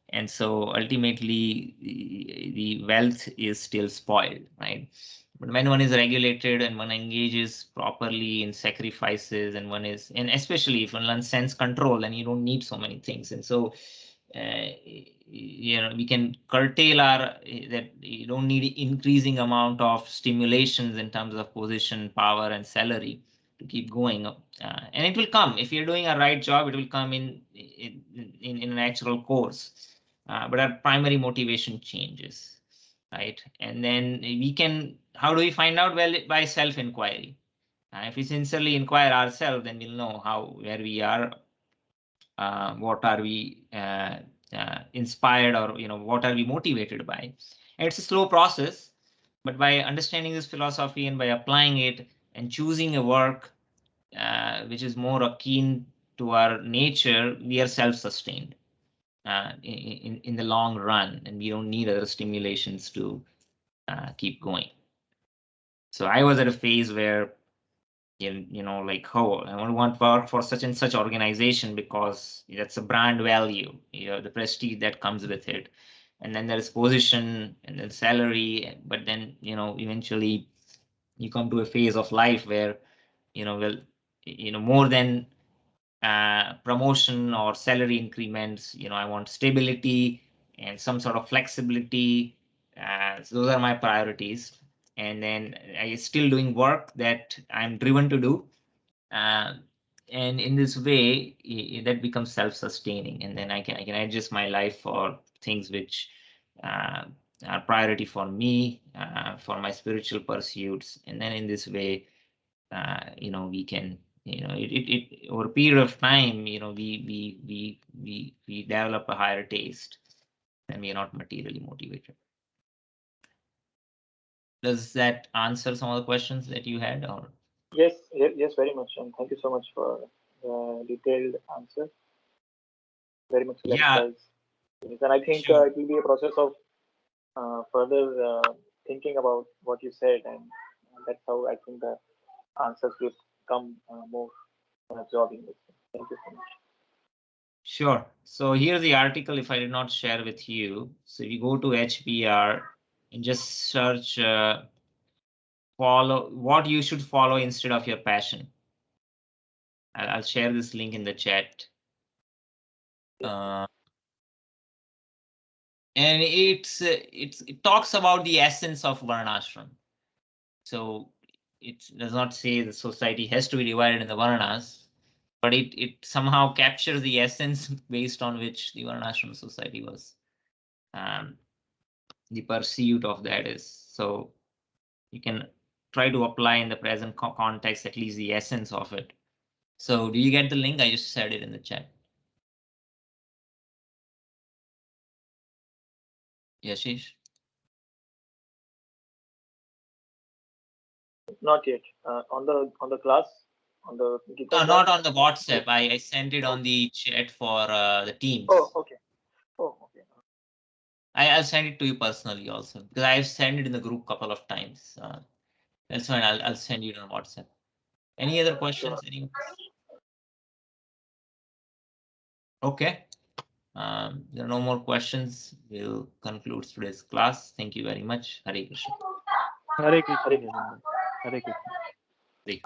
And so ultimately, the wealth is still spoiled, right? But when one is regulated and one engages properly in sacrifices, and especially if one learns sense control, then you don't need so many things. And so, we can curtail that you don't need increasing amount of stimulations in terms of position, power, and salary to keep going. And it will come if you're doing a right job. It will come in a natural course. But our primary motivation changes, right? And then how do we find out? Well, by self-inquiry. If we sincerely inquire ourselves, then we'll know where we are, what are we inspired, or what are we motivated by. And it's a slow process, but by understanding this philosophy and by applying it and choosing a work which is more akin to our nature, we are self-sustained in the long run, and we don't need other stimulations to keep going. So I was at a phase where, you know, like, oh, I want to work for such and such organization because that's a brand value, you know, the prestige that comes with it. And then there's position and then salary. But then, you know, eventually you come to a phase of life where, you know, well, you know, more than promotion or salary increments, you know, I want stability and some sort of flexibility. So those are my priorities. And then I still doing work that I'm driven to do. And in this way, that becomes self-sustaining. And then I can adjust my life for things which are priority for me, for my spiritual pursuits. And then in this way, you know, we can, you know, it over a period of time, you know, we develop a higher taste and we are not materially motivated. Does that answer some of the questions that you had? Or Yes, yes, very much, and thank you so much for the detailed answer. Very much yeah, clarifies. Yes, and I think sure. it will be a process of further thinking about what you said, and that's how I think the answers will come more absorbing. Thank you so much. Sure. So here's the article if I did not share with you. So if you go to HBR and just search follow what you should follow instead of your passion. I'll share this link in the chat. And it talks about the essence of Varnashram. So it does not say the society has to be divided in the Varnas, but it somehow captures the essence based on which the Varnashram society was. The pursuit of that is. So you can try to apply in the present context at least the essence of it. So do you get the link? I just shared it in the chat. Yashish? Not yet. On the class, on the Gita No, class? not on the WhatsApp. I sent it on the chat for the Teams. Oh, okay. Oh, okay. I'll send it to you personally also because I've sent it in the group a couple of times. That's fine. I'll send you on WhatsApp. Any other questions? Anyone? Okay. There are no more questions. We'll conclude today's class. Thank you very much. Hare Krishna. Hare Krishna. Hare Krishna. Hare Krishna.